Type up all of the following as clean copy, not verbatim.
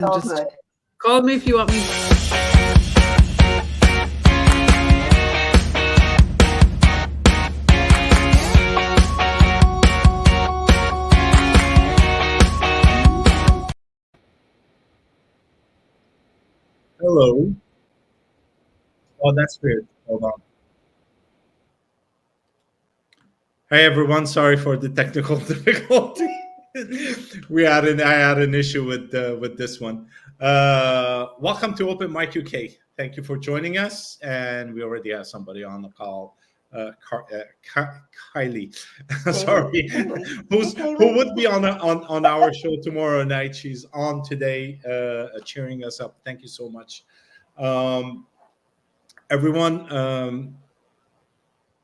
All Just good. call me if you want me. Hello. Oh, that's weird. Hold on. Hi everyone. Sorry for the technical difficulty. I had an issue with this one. Welcome to Open Mic UK. Thank you for joining us, and we already have somebody on the call. Kylie, sorry, who would be on our show tomorrow night? She's on today, cheering us up. Thank you so much, everyone.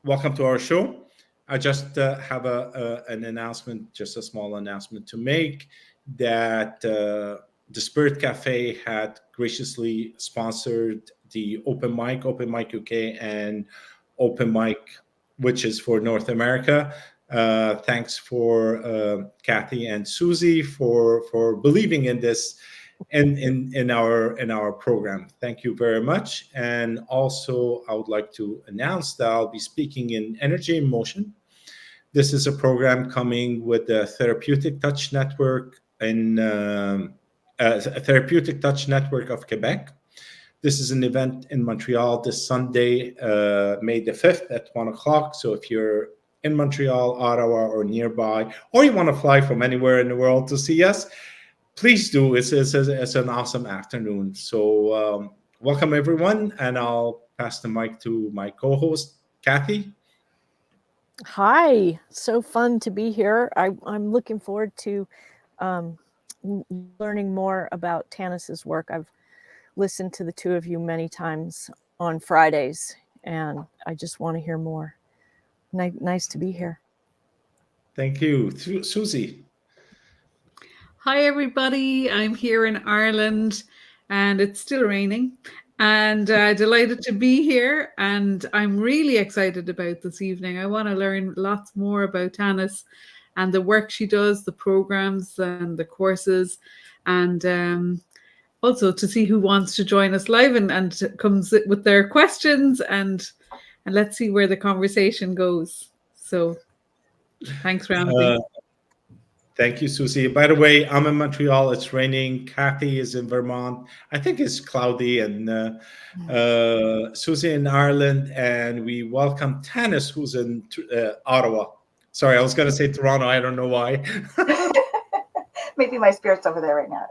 Welcome to our show. I just have an announcement, just a small announcement to make that the Spirit Cafe had graciously sponsored the Open Mic UK, and Open Mic, which is for North America. Thanks for Kathy and Susie for believing in this in our program. Thank you very much. And also, I would like to announce that I'll be speaking in Energy in Motion. This is a program coming with the Therapeutic Touch Network in Therapeutic Touch Network of Quebec. This is an event in Montreal this Sunday, May the 5th at 1 o'clock. So if you're in Montreal, Ottawa, or nearby, or you want to fly from anywhere in the world to see us, please do. It's an awesome afternoon. So welcome, everyone. And I'll pass the mic to my co-host, Kathy. Hi. So fun to be here. I'm looking forward to learning more about Tanys's work. I've listened to the two of you many times on Fridays, and I just want to hear more. Nice to be here. Thank you. Susie. Hi, everybody. I'm here in Ireland, and it's still raining. And delighted to be here. And I'm really excited about this evening. I want to learn lots more about Tanys and the work she does, the programs and the courses, and also to see who wants to join us live and comes with their questions, and let's see where the conversation goes. So thanks, Ramzi. Thank you, Susie. By the way, I'm in Montreal. It's raining. Kathy is in Vermont. I think it's cloudy. And Susie in Ireland. And we welcome Tanys, who's in Ottawa. Sorry, I was going to say Toronto. I don't know why. Maybe my spirit's over there right now.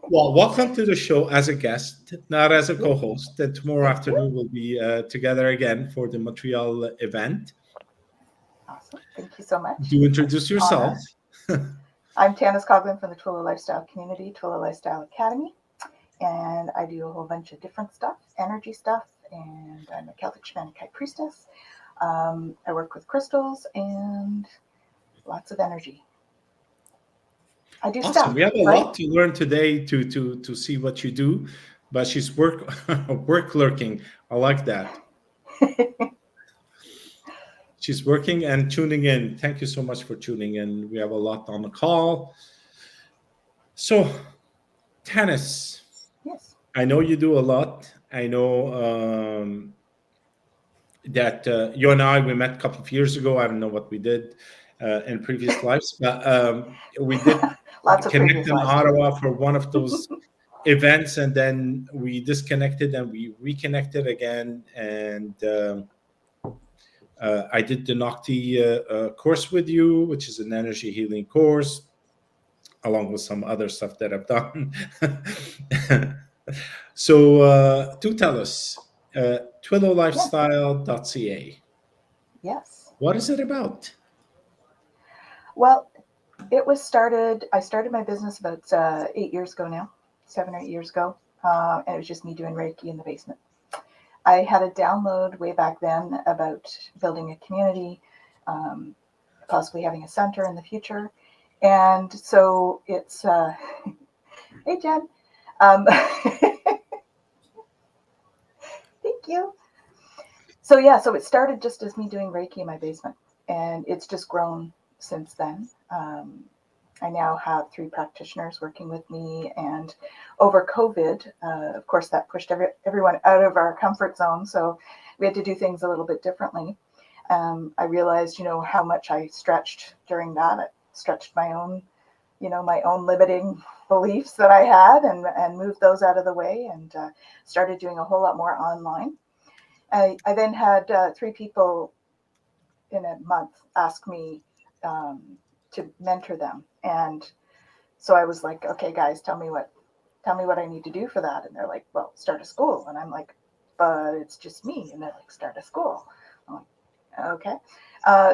Well, welcome to the show as a guest, not as a co-host. And tomorrow afternoon we'll be together again for the Montreal event. Awesome. Thank you so much. Do you introduce yourself? I'm Tanys Coughlan from the Twila Lifestyle Community, Twila Lifestyle Academy. And I do a whole bunch of different stuff, energy stuff, and I'm a Celtic Shamanic High Priestess. I work with crystals and lots of energy. I do awesome. stuff. We have a lot to learn today to see what you do, but she's work lurking. I like that. She's working and tuning in. Thank you so much for tuning in. We have a lot on the call. So, Tanys. Yes. I know you do a lot. I know that you and I, we met a couple of years ago. I don't know what we did in previous lives, but we did connect in Ottawa for one of those events, and then we disconnected and we reconnected again. And I did the Nocti course with you, which is an energy healing course, along with some other stuff that I've done. So do tell us, twilolifestyle.ca. Yes. What is it about? Well, I started my business about 8 years ago now, 7 or 8 years ago. And it was just me doing Reiki in the basement. I had a download way back then about building a community, possibly having a center in the future. And so it's, hey, Jen. Thank you. So it started just as me doing Reiki in my basement. And it's just grown since then. I now have 3 practitioners working with me, and over COVID, of course, that pushed everyone out of our comfort zone. So we had to do things a little bit differently. I realized, how much I stretched during that. I stretched my own, my own limiting beliefs that I had, and moved those out of the way, and started doing a whole lot more online. I then had 3 people in a month ask me to mentor them, and so I was like, okay, guys, tell me what I need to do for that. And they're like, well, start a school. And I'm like, but it's just me. And they're like, start a school. I'm like, okay.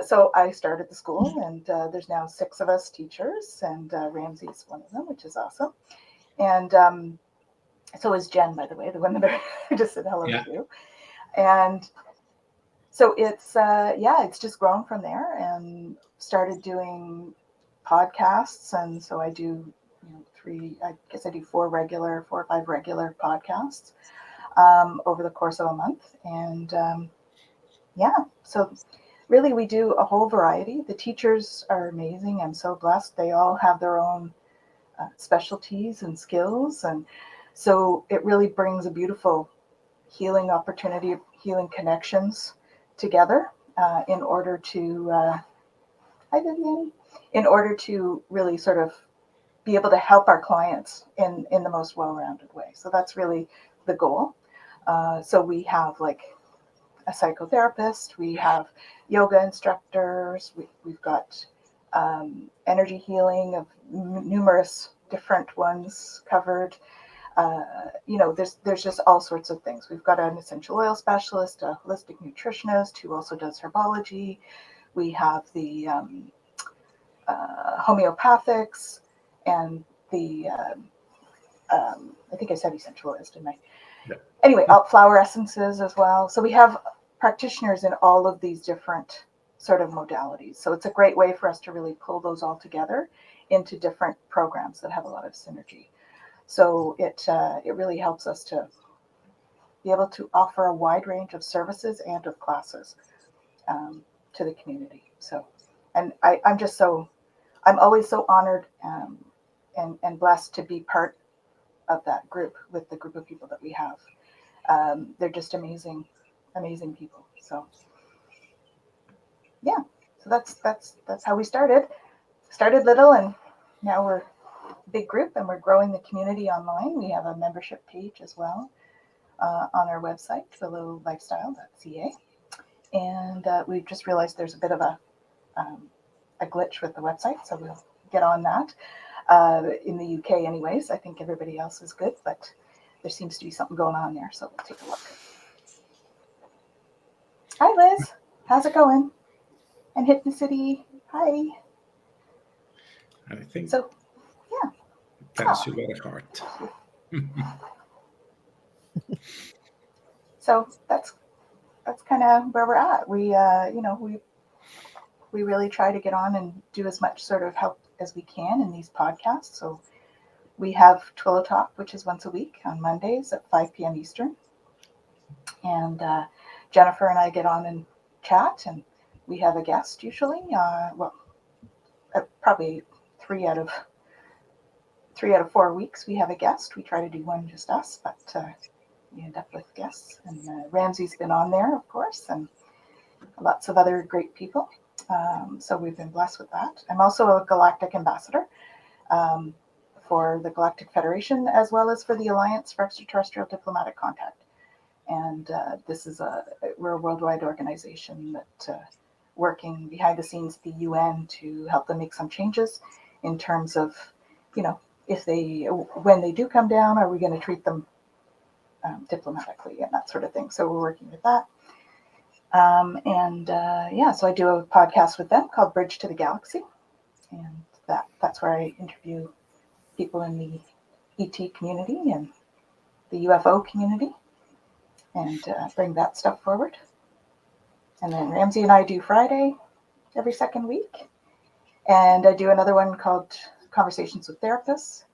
So I started the school, and there's now 6 of us teachers, and Ramzi is one of them, which is awesome. And so is Jen, by the way, the one that I just said hello to. And so it's just grown from there, and started doing podcasts. And so I do 4 or 5 regular podcasts over the course of a month. And so really we do a whole variety. The teachers are amazing. I'm so blessed. They all have their own specialties and skills, and so it really brings a beautiful healing opportunity, healing connections together in order to hi Vivian, in order to really sort of be able to help our clients in the most well-rounded way. So that's really the goal. So we have like a psychotherapist, we have yoga instructors, we've got energy healing of numerous different ones covered. There's just all sorts of things. We've got an essential oil specialist, a holistic nutritionist who also does herbology. We have the homeopathics, and the I think I said essential oils, didn't I? Yeah. Anyway, flower essences as well. So we have practitioners in all of these different sort of modalities. So it's a great way for us to really pull those all together into different programs that have a lot of synergy. So it really helps us to be able to offer a wide range of services and of classes to the community. So, and I'm always so honored and blessed to be part of that group with the group of people that we have. They're just amazing people. So yeah, so that's how we started little, and now we're a big group, and we're growing the community online. We have a membership page as well on our website, philolifestyle.ca, and we've just realized there's a bit of a glitch with the website, so we'll get on that. In the UK anyways, I think everybody else is good, but there seems to be something going on there, so we'll take a look. Hi Liz, how's it going? And Hypnocity, hi. I think so. Yeah. Thanks, you got a heart. So that's kind of where we're at. We we really try to get on and do as much sort of help as we can in these podcasts. So we have Twillo Talk, which is once a week on Mondays at 5 p.m. Eastern. And Jennifer and I get on and chat, and we have a guest usually. Probably 3 out of 4 weeks we have a guest. We try to do one just us, but we end up with guests. And Ramzi's been on there, of course, and lots of other great people. So we've been blessed with that. I'm also a Galactic Ambassador for the Galactic Federation, as well as for the Alliance for Extraterrestrial Diplomatic Contact. And we're a worldwide organization that working behind the scenes at the UN to help them make some changes in terms of, when they do come down, are we going to treat them diplomatically and that sort of thing. So we're working with that. So I do a podcast with them called Bridge to the Galaxy. And that's where I interview people in the ET community and the UFO community and bring that stuff forward. And then Ramzi and I do Friday every second week. And I do another one called Conversations with Therapists,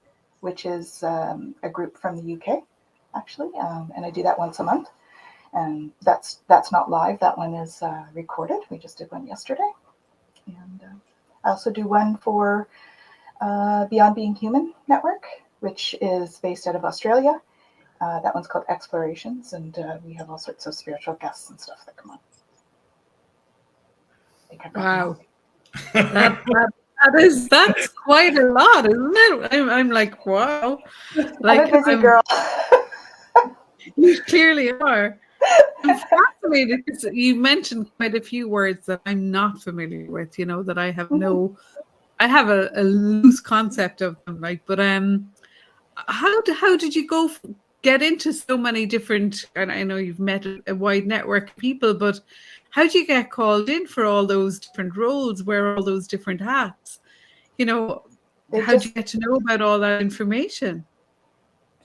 which is a group from the UK, actually. And I do that once a month. And that's not live. That one is recorded. We just did one yesterday. And I also do one for Beyond Being Human Network, which is based out of Australia. That one's called Explorations, and we have all sorts of spiritual guests and stuff that come on. I think I've got them all. Wow. That's quite a lot, isn't it? I'm like, wow. I'm a busy girl. You clearly are. I'm fascinated because you mentioned quite a few words that I'm not familiar with, that I have I have a loose concept of them, like, but how did you get into so many different, and I know you've met a wide network of people, but how did you get called in for all those different roles, wear all those different hats? How did you get to know about all that information?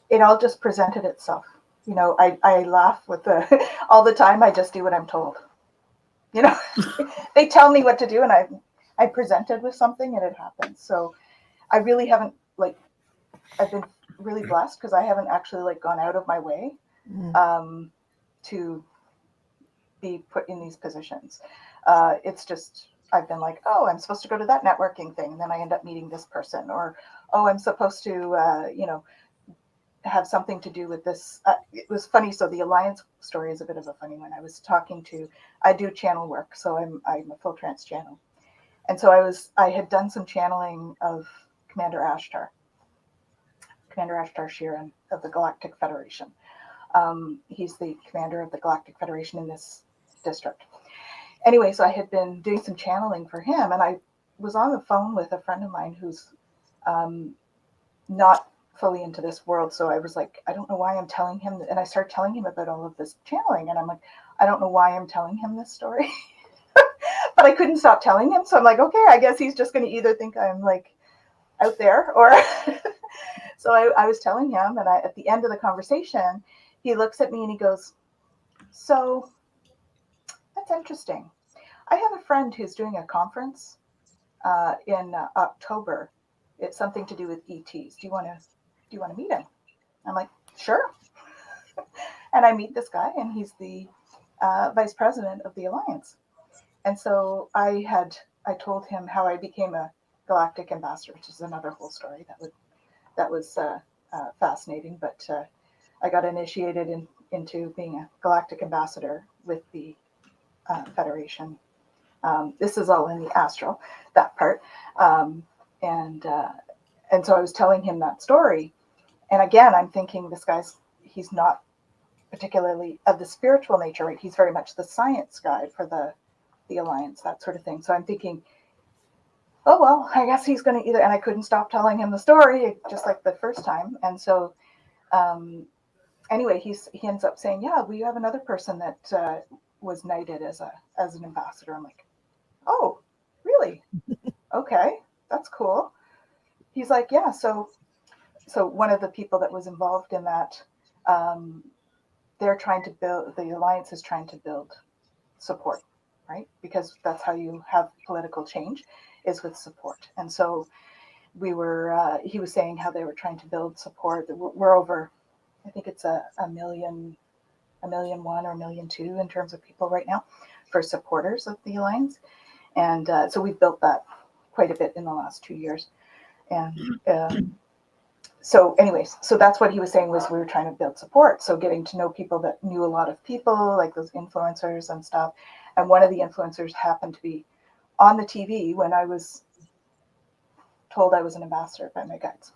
It all just presented itself. I laugh with all the time. I just do what I'm told. They tell me what to do, and I presented with something, and it happens. So I really haven't, I've been really blessed because I haven't actually gone out of my way to be put in these positions. It's just, I've been like, oh, I'm supposed to go to that networking thing, and then I end up meeting this person, or, oh, I'm supposed to, have something to do with this. It was funny. So the Alliance story is a bit of a funny one. I do channel work. So I'm a full trance channel. And so I had done some channeling of Commander Ashtar Sheeran of the Galactic Federation. He's the commander of the Galactic Federation in this district. Anyway, so I had been doing some channeling for him, and I was on the phone with a friend of mine who's not fully into this world. So I was like, I don't know why I'm telling him. And I started telling him about all of this channeling. And I'm like, I don't know why I'm telling him this story. But I couldn't stop telling him. So I'm like, okay, I guess he's just going to either think I'm out there or. So I was telling him, and at the end of the conversation, he looks at me and he goes, so that's interesting. I have a friend who's doing a conference in October. It's something to do with ETs. Do you want to meet him? I'm like, sure. And I meet this guy, and he's the vice president of the Alliance. And so I told him how I became a galactic ambassador, which is another whole story. That was fascinating. But I got initiated into being a galactic ambassador with the Federation. This is all in the astral, that part. And so I was telling him that story. And again, I'm thinking he's not particularly of the spiritual nature, right? He's very much the science guy for the Alliance, that sort of thing. So I'm thinking, oh, well, I guess he's going to either, and I couldn't stop telling him the story, just like the first time. And so anyway, he ends up saying, yeah, we have another person that was knighted as an ambassador. I'm like, oh, really? Okay, that's cool. He's like, yeah, so one of the people that was involved in that, the Alliance is trying to build support, right? Because that's how you have political change, is with support. And so he was saying how they were trying to build support. We're over, I think it's a million one or 1.2 million in terms of people right now for supporters of the Alliance. And so we've built that quite a bit in the last 2 years. And so anyways, so that's what he was saying, was we were trying to build support. So getting to know people that knew a lot of people, like those influencers and stuff. And one of the influencers happened to be on the TV when I was told I was an ambassador by my guides.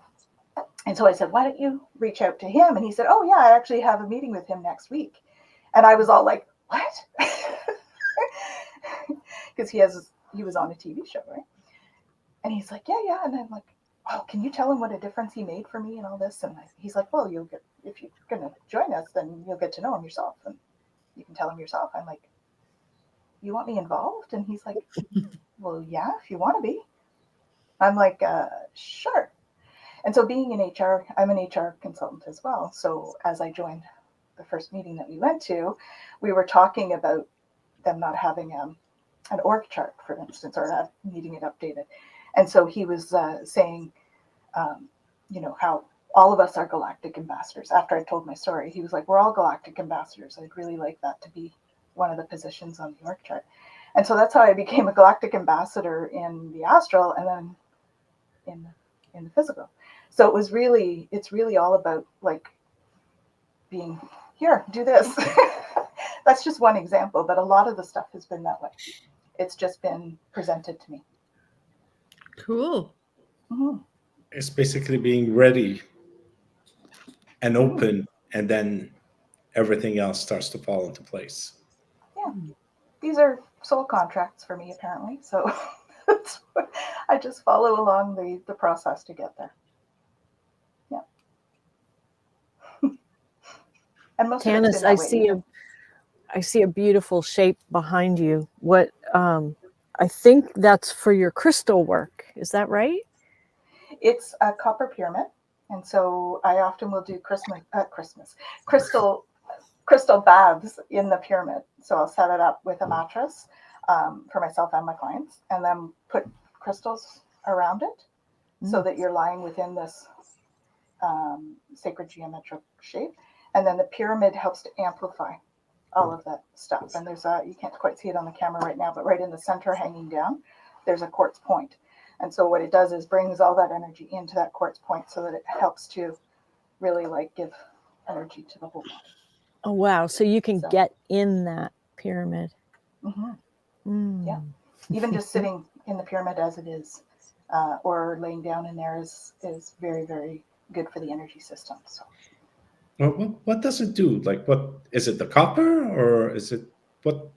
And so I said, why don't you reach out to him? And he said, oh yeah, I actually have a meeting with him next week. And I was all like, what? Because he was on a TV show, right? And he's like, yeah. And I'm like, oh, can you tell him what a difference he made for me and all this? And he's like, well, if you're going to join us, then you'll get to know him yourself. And you can tell him yourself. I'm like, you want me involved? And he's like, well, yeah, if you want to be. I'm like, sure. And so being in HR, I'm an HR consultant as well. So as I joined the first meeting that we went to, we were talking about them not having an org chart, for instance, or needing it updated. And so he was saying, how all of us are galactic ambassadors. After I told my story, he was like, we're all galactic ambassadors. I'd really like that to be one of the positions on the org chart. And so that's how I became a galactic ambassador in the astral. And then in in the physical. So it's really all about like being here, do this. That's just one example, but a lot of the stuff has been that way. It's just been presented to me. Cool. Mm-hmm. It's basically being ready and open, and then everything else starts to fall into place. Yeah, these are soul contracts for me, apparently. So I just follow along the process to get there. Yeah. And most of it's Tanys, been that way. I see a beautiful shape behind you. What I think that's for your crystal work. Is that right? It's a copper pyramid, and so I often will do crystal baths in the pyramid. So I'll set it up with a mattress for myself and my clients, and then put crystals around it so that you're lying within this sacred geometric shape. And then the pyramid helps to amplify all of that stuff. And there's you can't quite see it on the camera right now, but right in the center hanging down, there's a quartz point. And so what it does is brings all that energy into that quartz point so that it helps to really like give energy to the whole body. Oh, wow. So you can get in that pyramid. Mm-hmm. Yeah. Even just sitting in the pyramid as it is, or laying down in there is very, very good for the energy system. So. Well, what does it do? Like, what is it? The copper, or is it what?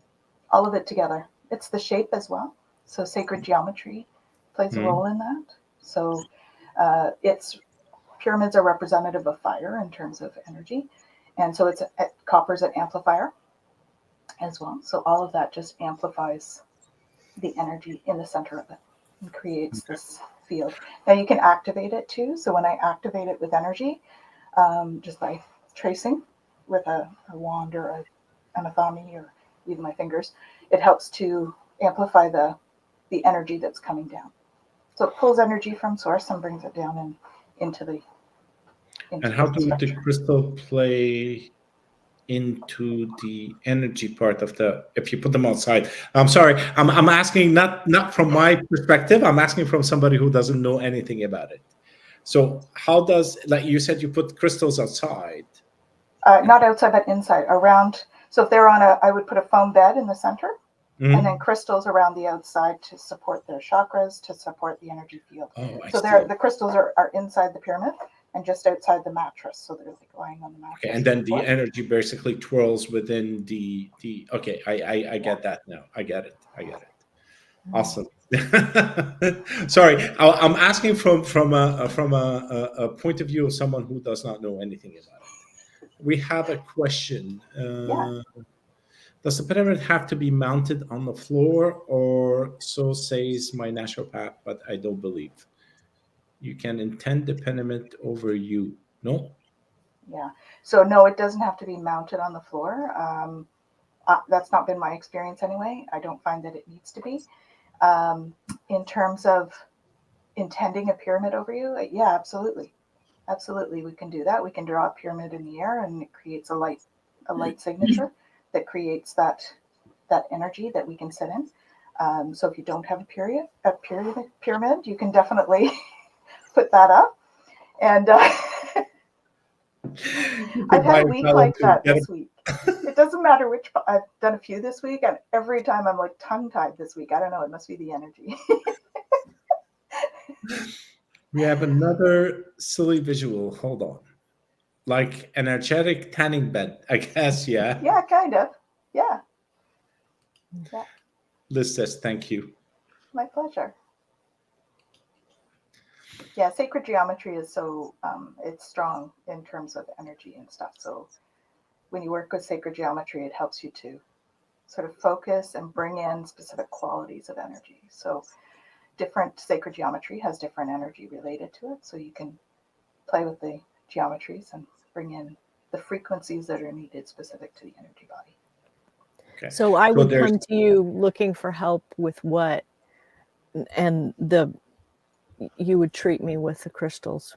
All of it together. It's the shape as well. So sacred geometry plays a role in that. So it's pyramids are representative of fire in terms of energy, and so it's copper's an amplifier as well. So all of that just amplifies the energy in the center of it and creates this field. Now you can activate it too. So when I activate it with energy, just by tracing with a wand or an athame or even my fingers, it helps to amplify the energy that's coming down. So it pulls energy from source and brings it down and into the And how do structure. the crystal play into the energy part of the, if you put them outside? I'm sorry, I'm asking not from my perspective. I'm asking from somebody who doesn't know anything about it. So how does, like you said, you put crystals outside? Not outside, but inside, around. So if they're on I would put a foam bed in the center, and then crystals around the outside to support their chakras, to support the energy field. Oh, so the crystals are inside the pyramid and just outside the mattress, so they're like lying on the mattress. Okay, and then the energy basically twirls within the. Okay, I get that now. I get it. Awesome. Sorry, I'm asking from a point of view of someone who does not know anything about it. We have a question. Does the pyramid have to be mounted on the floor, or so says my naturopath, but I don't believe? You can intend the pyramid over you. No? Yeah. So no, it doesn't have to be mounted on the floor. That's not been my experience anyway. I don't find that it needs to be. In terms of intending a pyramid over you, yeah, absolutely. Absolutely, we can do that. We can draw a pyramid in the air, and it creates a light signature that creates that energy that we can sit in. So if you don't have a pyramid, you can definitely put that up. And I've had a week like that this week. It doesn't matter which. I've done a few this week, and every time I'm like tongue-tied this week. I don't know. It must be the energy. We have another silly visual. Hold on. Like energetic tanning bed, I guess, yeah? Yeah, kind of. Yeah. Liz says, thank you. My pleasure. Yeah, sacred geometry is so, it's strong in terms of energy and stuff. So when you work with sacred geometry, it helps you to sort of focus and bring in specific qualities of energy. So different sacred geometry has different energy related to it. So you can play with the geometries and bring in the frequencies that are needed specific to the energy body. Okay. So I would come to you looking for help with what? And you would treat me with the crystals.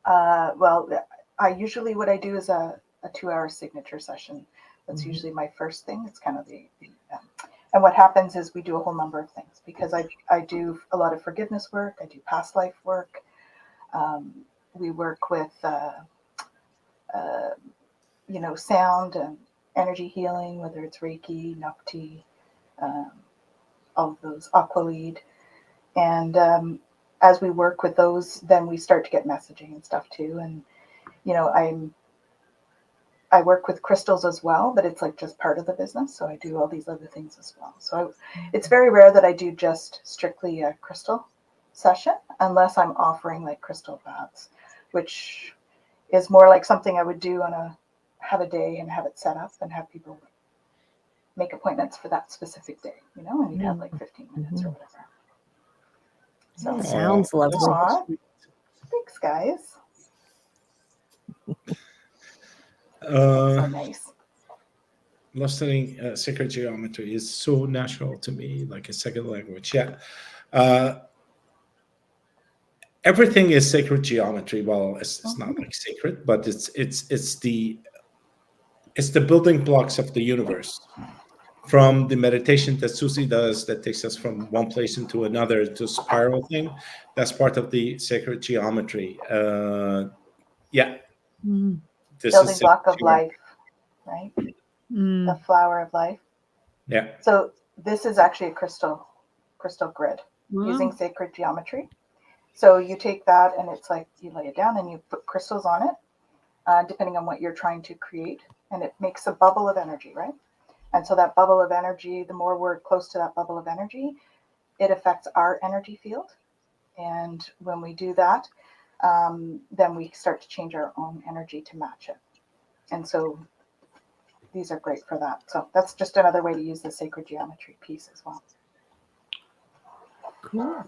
Well, what I do is a 2-hour signature session. That's usually my first thing. It's kind of And what happens is we do a whole number of things, because I do a lot of forgiveness work. I do past life work. We work with, sound and energy healing, whether it's Reiki, Nukti, all of those, aqua lead. And as we work with those, then we start to get messaging and stuff too. And, I work with crystals as well, but it's like just part of the business. So I do all these other things as well. So it's very rare that I do just strictly a crystal session, unless I'm offering like crystal baths, which is more like something I would do have a day and have it set up and have people make appointments for that specific day, and you'd have like 15 minutes or whatever. So Sounds lovely. Aw, thanks, guys. So nice. Love studying sacred geometry. Is so natural to me, like a second language. Yeah. Everything is sacred geometry. Well, it's not like sacred, but it's the building blocks of the universe. From the meditation that Suzi does, that takes us from one place into another, to spiral thing, that's part of the sacred geometry. Yeah. This Building is block of life, right? The flower of life. Yeah. So this is actually a crystal grid using Wow. sacred geometry. So you take that and it's like you lay it down and you put crystals on it, depending on what you're trying to create. And it makes a bubble of energy, right? And so that bubble of energy, the more we're close to that bubble of energy, it affects our energy field. And when we do that, then we start to change our own energy to match it. And so these are great for that. So that's just another way to use the sacred geometry piece as well. Cool.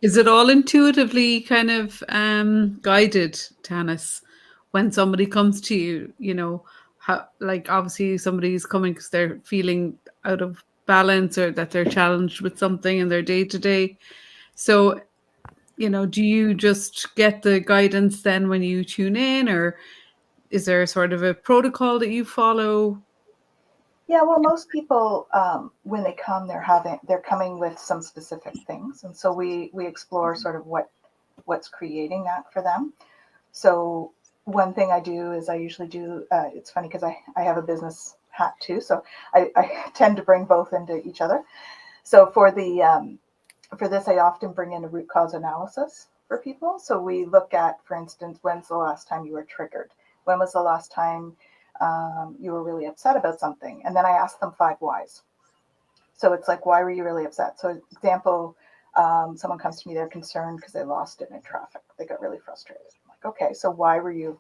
Is it all intuitively kind of guided, Tanys, when somebody comes to you, how, like, obviously somebody's coming because they're feeling out of balance or that they're challenged with something in their day to day. So, do you just get the guidance then when you tune in, or is there sort of a protocol that you follow? Yeah, well, most people, when they come, they're coming with some specific things, and so we explore sort of what's creating that for them. So one thing I do is I usually do. It's funny because I have a business hat too, so I tend to bring both into each other. So for this, I often bring in a root cause analysis for people. So we look at, for instance, when's the last time you were triggered? When was the last time you were really upset about something? And then I ask them 5 whys. So it's like, why were you really upset? So example, someone comes to me, they're concerned because they lost it in traffic. They got really frustrated. I'm like, okay, so why were you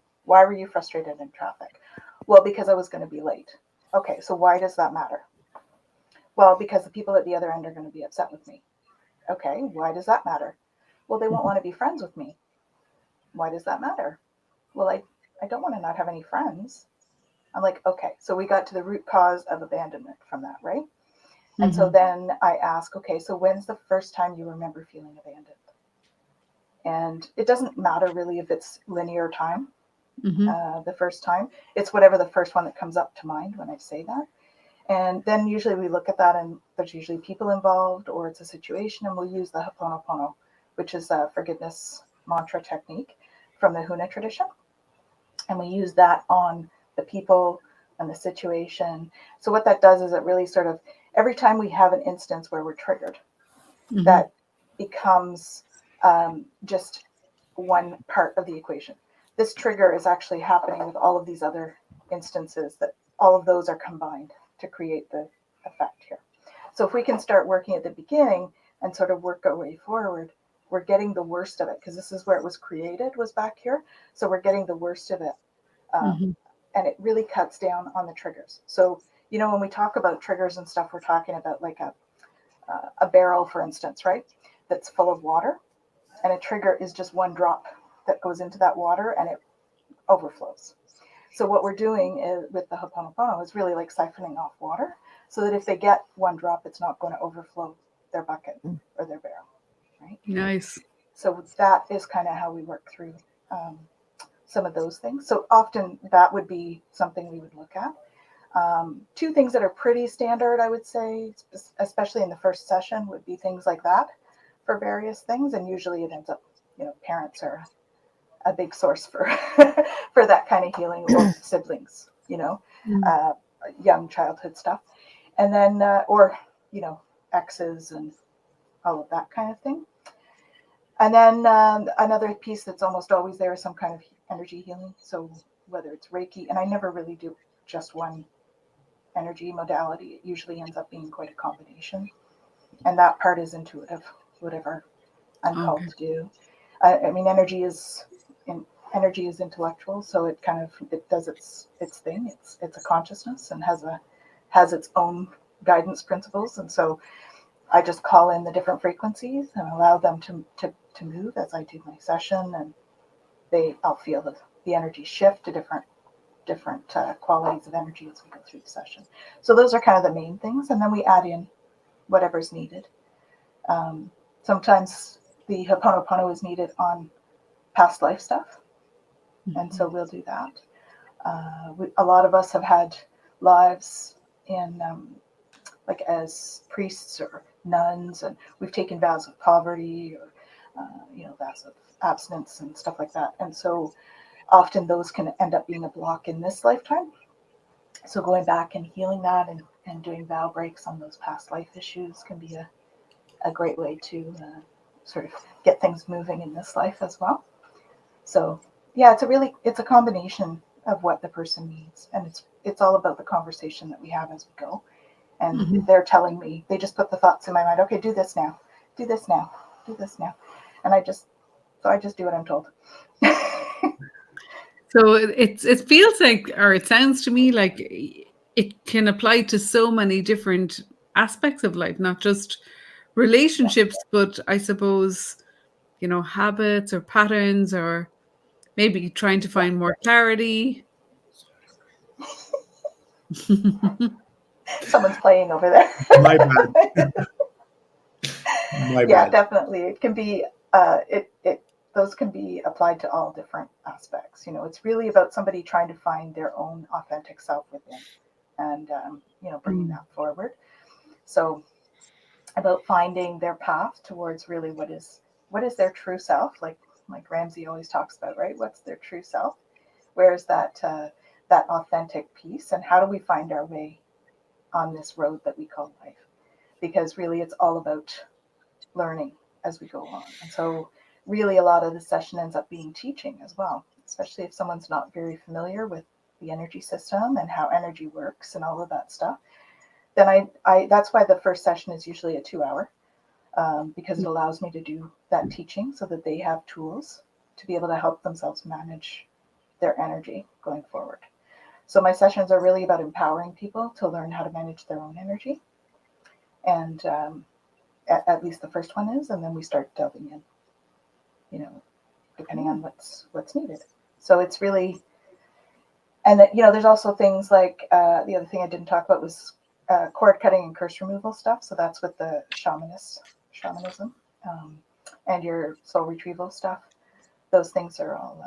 frustrated in traffic? Well, because I was going to be late. Okay, so why does that matter? Well, because the people at the other end are going to be upset with me. Okay, why does that matter? Well, they won't want to be friends with me. Why does that matter? Well, I don't want to not have any friends. I'm like, okay, so we got to the root cause of abandonment from that, right? And so then I ask, okay, so when's the first time you remember feeling abandoned? And it doesn't matter really if it's linear time, the first time. It's whatever the first one that comes up to mind when I say that. And then usually we look at that and there's usually people involved or it's a situation, and we'll use the Ho'oponopono, which is a forgiveness mantra technique from the Huna tradition. And we use that on the people and the situation. So what that does is it really sort of, every time we have an instance where we're triggered, that becomes just one part of the equation. This trigger is actually happening with all of these other instances, that all of those are combined to create the effect here. So if we can start working at the beginning and sort of work our way forward, we're getting the worst of it, because this is where it was created, was back here. So we're getting the worst of it. And it really cuts down on the triggers. So, when we talk about triggers and stuff, we're talking about like a barrel, for instance, right? That's full of water. And a trigger is just one drop that goes into that water and it overflows. So what we're doing is, with the Ho'oponopono, is really like siphoning off water, so that if they get one drop, it's not going to overflow their bucket or their barrel, right? Nice. So that is kind of how we work through some of those things. So often that would be something we would look at. Two things that are pretty standard, I would say, especially in the first session, would be things like that for various things. And usually it ends up, parents are a big source for for that kind of healing, or siblings, young childhood stuff. And then, or, exes and all of that kind of thing. And then another piece that's almost always there is some kind of energy healing. So whether it's Reiki, and I never really do just one energy modality, it usually ends up being quite a combination. And that part is intuitive, whatever I'm called to do. I mean, energy is intellectual, so it does its thing. It's a consciousness and has its own guidance principles, and so I just call in the different frequencies and allow them to move as I do my session, and I'll feel the energy shift to different qualities of energy as we go through the session. So those are kind of the main things, and then we add in whatever's needed. Sometimes the Ho'oponopono is needed on past life stuff, and so we'll do that. A lot of us have had lives in like as priests or nuns, and we've taken vows of poverty or vows of abstinence and stuff like that. And so often those can end up being a block in this lifetime. So going back and healing that and doing vow breaks on those past life issues can be a great way to sort of get things moving in this life as well. So yeah, it's a combination of what the person needs, and it's all about the conversation that we have as we go. And they're telling me, they just put the thoughts in my mind. Okay, do this now, do this now, do this now, and I just do what I'm told. So it feels like, or it sounds to me like it can apply to so many different aspects of life, not just relationships, but I suppose, habits or patterns, or maybe trying to find more clarity. Someone's playing over there. My bad. My Yeah, bad. definitely. It can be those can be applied to all different aspects. It's really about somebody trying to find their own authentic self within, and bringing that forward. So about finding their path towards really what is their true self, like Ramzi always talks about, right? What's their true self? Where's that authentic piece, and how do we find our way on this road that we call life? Because really it's all about learning as we go along. And so really a lot of the session ends up being teaching as well, especially if someone's not very familiar with the energy system and how energy works and all of that stuff. Then I that's why the first session is usually a 2-hour, because it allows me to do that teaching so that they have tools to be able to help themselves manage their energy going forward. So my sessions are really about empowering people to learn how to manage their own energy. And at least the first one is, and then we start delving in, depending on what's needed. So it's really, and that, there's also things like, the other thing I didn't talk about was cord cutting and curse removal stuff. So that's with the shamanism, and your soul retrieval stuff. Those things are all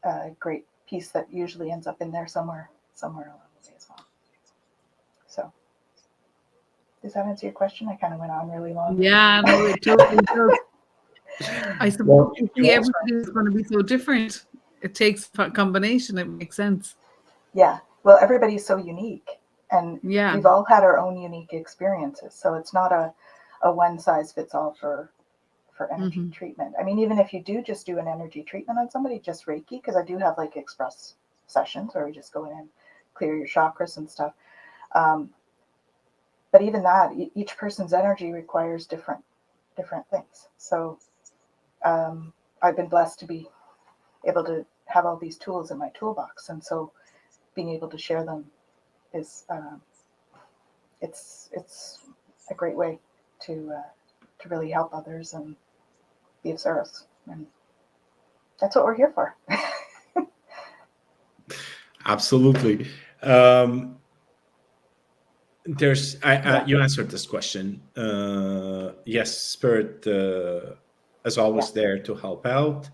a great piece that usually ends up in there somewhere along the way as well. So does that answer your question? I kind of went on really long. Yeah, no, it totally does. I suppose everybody is going to be so different. It takes a combination. It makes sense. Yeah. Well, everybody's so unique, and we've all had our own unique experiences. So it's not a one size fits all for energy treatment. I mean, even if you do just do an energy treatment on somebody, just Reiki, because I do have like express sessions where we just go in and clear your chakras and stuff. But even that, each person's energy requires different things. So I've been blessed to be able to have all these tools in my toolbox, and so being able to share them is it's a great way to really help others and be of service, and that's what we're here for. Absolutely. You answered this question. Yes, Spirit is always there to help out,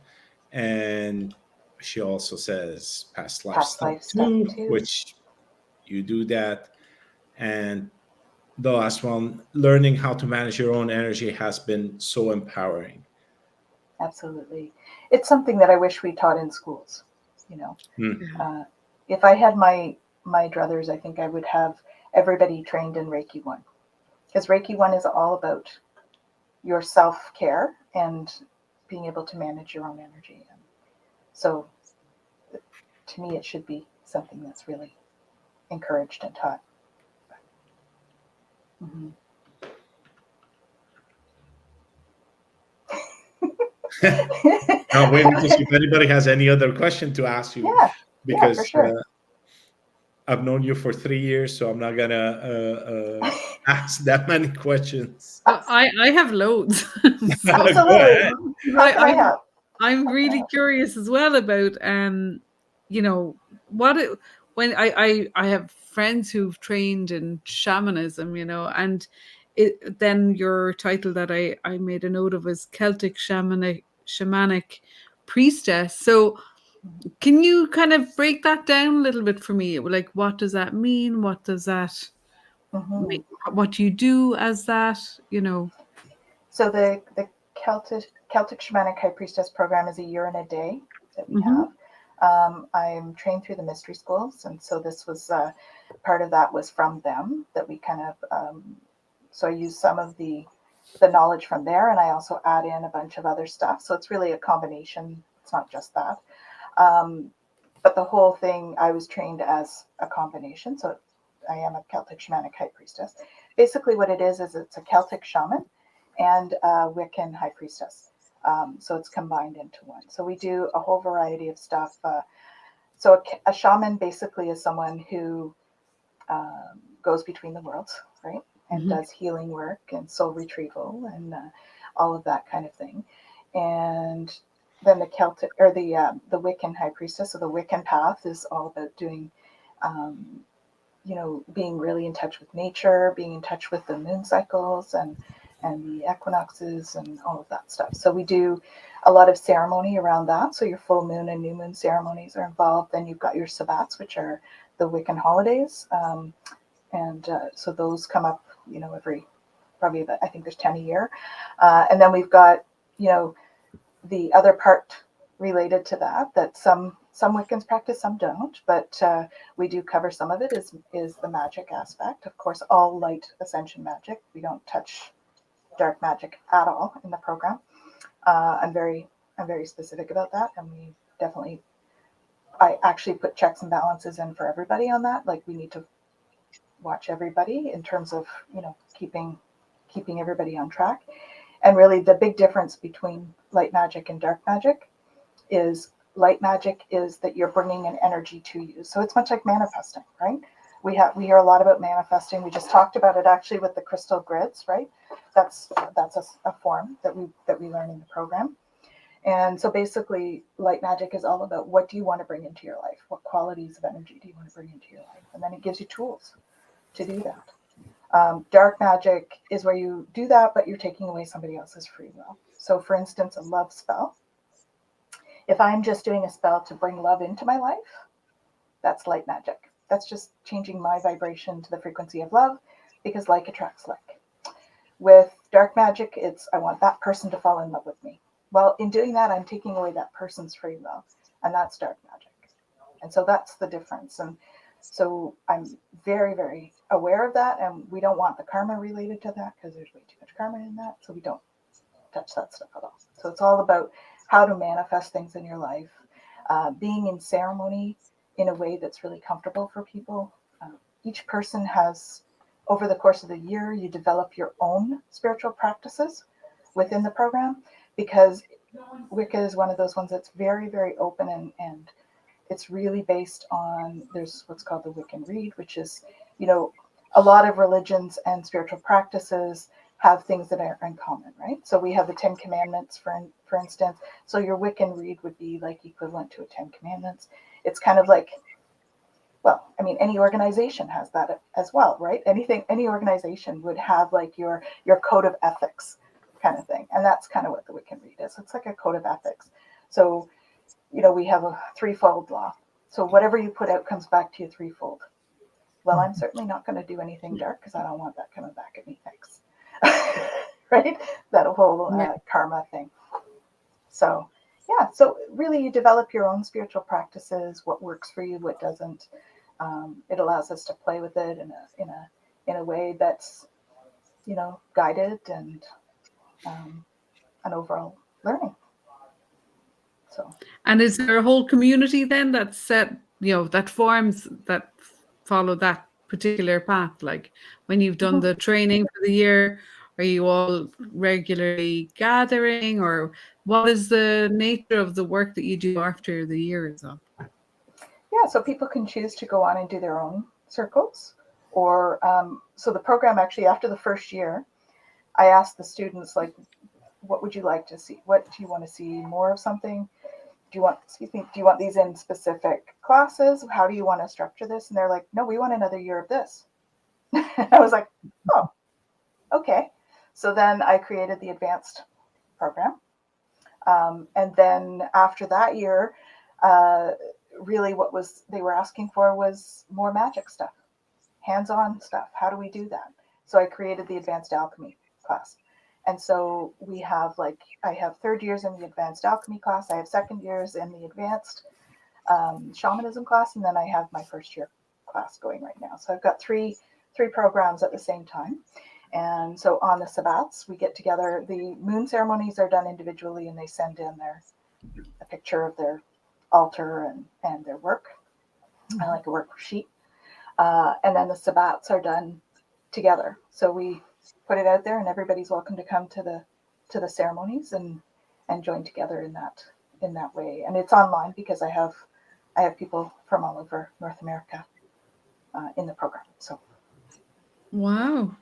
and she also says past life stuff too, which you do that. And the last one, learning how to manage your own energy has been so empowering. Absolutely. It's something that I wish we taught in schools, you know. Mm. If I had my druthers, I think I would have everybody trained in Reiki 1. Because Reiki 1 is all about your self-care and being able to manage your own energy. And so to me, it should be something that's really encouraged and taught. Mm-hmm. Now, wait, because if anybody has any other question to ask you, yeah, for because sure. I've known you for 3 years, so I'm not gonna ask that many questions. I have loads. So, Go Absolutely. ahead. How can I help? I'm How can I really help? curious as well about you know, what it, when I have friends who've trained in shamanism, you know, and then your title that I made a note of was Celtic shamanic priestess. So can you kind of break that down a little bit for me? Like, what does that mean? What does that Mm-hmm. mean? What do you do as that, you know? So the Celtic Shamanic High Priestess program is a year and a day that we Mm-hmm. have. I'm trained through the mystery schools, and so this was part of that was from them that we kind of. So I use some of the knowledge from there, and I also add in a bunch of other stuff. So it's really a combination. It's not just that, but the whole thing. I was trained as a combination. So I am a Celtic Shamanic High Priestess. Basically, what it is it's a Celtic shaman and a Wiccan high priestess. So it's combined into one. So we do a whole variety of stuff. So a shaman basically is someone who goes between the worlds, right? And Mm-hmm. does healing work and soul retrieval and all of that kind of thing. And then the Celtic or the Wiccan high priestess, so the Wiccan path is all about doing being really in touch with nature, being in touch with the moon cycles and the equinoxes and all of that stuff. So we do a lot of ceremony around that. So your full moon and new moon ceremonies are involved. Then you've got your sabbats, which are the Wiccan holidays. So those come up, every probably about, I think there's 10 a year. And then we've got, the other part related to that some Wiccans practice, some don't, but we do cover some of it is the magic aspect. Of course, all light ascension magic. We don't touch dark magic at all in the program. I'm very specific about that, and I actually put checks and balances in for everybody on that. Like we need to watch everybody in terms of keeping everybody on track. And really, the big difference between light magic and dark magic is light magic is that you're bringing an energy to you. So it's much like manifesting, right? We hear a lot about manifesting. We just talked about it actually with the crystal grids, right? That's a form that we learn in the program. And so basically, light magic is all about what do you want to bring into your life? What qualities of energy do you want to bring into your life? And then it gives you tools to do that. Dark magic is where you do that, but you're taking away somebody else's free will. So, for instance, a love spell. If I'm just doing a spell to bring love into my life, that's light magic. That's just changing my vibration to the frequency of love because like attracts like. With dark magic, it's I want that person to fall in love with me. Well, in doing that, I'm taking away that person's free will, and that's dark magic. And so that's the difference. And so I'm very, very aware of that, and we don't want the karma related to that because there's way too much karma in that, so we don't touch that stuff at all. So it's all about how to manifest things in your life, being in ceremony in a way that's really comfortable for people. Each person has, over the course of the year, you develop your own spiritual practices within the program because Wicca is one of those ones that's very, very open and it's really based on, there's what's called the Wiccan Read, which is, a lot of religions and spiritual practices have things that are in common, right? So we have the 10 Commandments, for instance. So your Wiccan Read would be like equivalent to a 10 Commandments. It's kind of like, well, I mean, any organization has that as well, right? Any organization would have like your code of ethics kind of thing. And that's kind of what the Wiccan Read is. It's like a code of ethics. So, we have a threefold law. So whatever you put out comes back to you threefold. Well, I'm certainly not going to do anything dark because I don't want that coming back at me. Thanks. Right? That whole karma thing. So, yeah. So really, you develop your own spiritual practices. What works for you, what doesn't. It allows us to play with it in a way that's, guided and an overall learning. So. And is there a whole community then that's set, that forms, that follow that particular path? Like when you've done the training for the year, are you all regularly gathering, or what is the nature of the work that you do after the year is up? Yeah, so people can choose to go on and do their own circles, or so the program actually, after the first year, I asked the students, like, what would you like to see? What do you want to see more of something? Do you want these in specific classes? How do you want to structure this? And they're like, no, we want another year of this. I was like, oh, okay. So then I created the advanced program. And then after that year, really what they were asking for was more magic stuff, hands-on stuff. How do we do that? So I created the advanced alchemy class. And so we have I have third years in the advanced alchemy class. I have second years in the advanced shamanism class. And then I have my first year class going right now. So I've got three programs at the same time. And so on the Sabbats, we get together. The moon ceremonies are done individually, and they send in a picture of their altar and their work. I like a worksheet. And then the Sabbats are done together. So we put it out there, and everybody's welcome to come to the ceremonies and join together in that way. And it's online because I have people from all over North America in the program. So wow,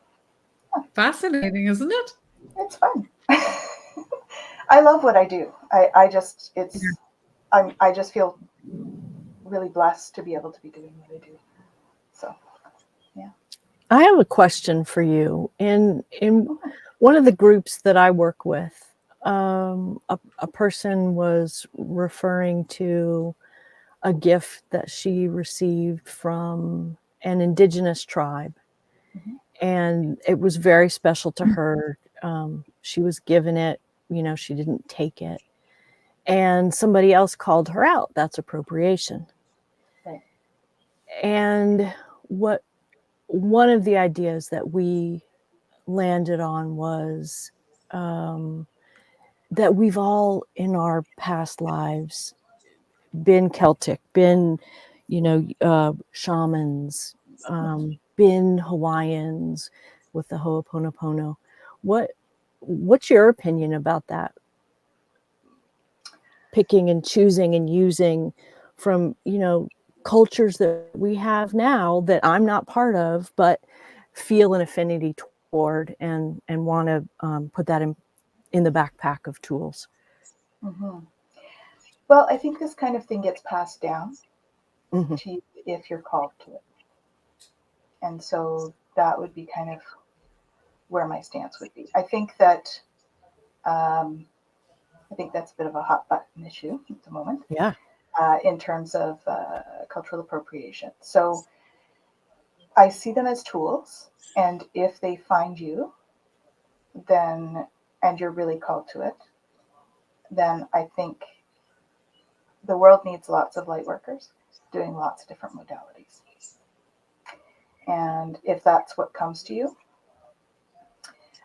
fascinating, isn't it? it's fun. I love what I do. I just feel really blessed to be able to be doing what I do. So yeah. I have a question for you. In one of the groups that I work with, a person was referring to a gift that she received from an indigenous tribe. Mm-hmm. And it was very special to her. She was given it, she didn't take it. And somebody else called her out. That's appropriation. Right. And one of the ideas that we landed on was that we've all in our past lives been Celtic, been, shamans, been Hawaiians with the Ho'oponopono. What's your opinion about that? Picking and choosing and using from, cultures that we have now that I'm not part of, but feel an affinity toward and want to put that in the backpack of tools. Mm-hmm. Well, I think this kind of thing gets passed down Mm-hmm. to you if you're called to it. And so that would be kind of where my stance would be. I think that's a bit of a hot button issue at the moment. Yeah. In terms of cultural appropriation. So I see them as tools, and if they find you, and you're really called to it, then I think the world needs lots of light workers doing lots of different modalities. And if that's what comes to you,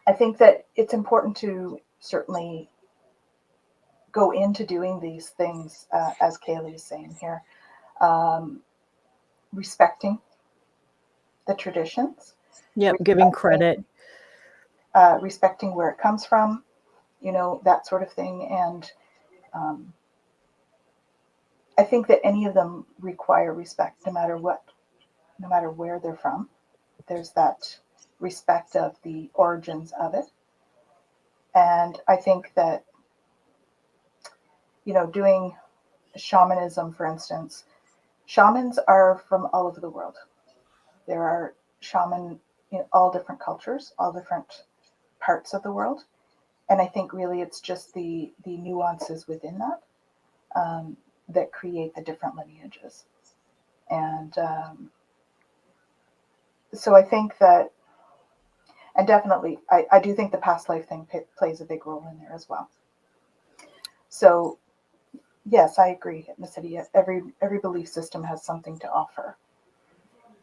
I think that it's important to certainly go into doing these things, as Kaylee is saying here, respecting the traditions. Yep. Giving credit. Respecting where it comes from, that sort of thing. And I think that any of them require respect, no matter where they're from. There's that respect of the origins of it. And I think that, doing shamanism, for instance, shamans are from all over the world. There are shaman in all different cultures, all different parts of the world. And I think really it's just the nuances within that that create the different lineages. And so I think that, and definitely, I do think the past life thing plays a big role in there as well. So yes, I agree. In the city, every belief system has something to offer,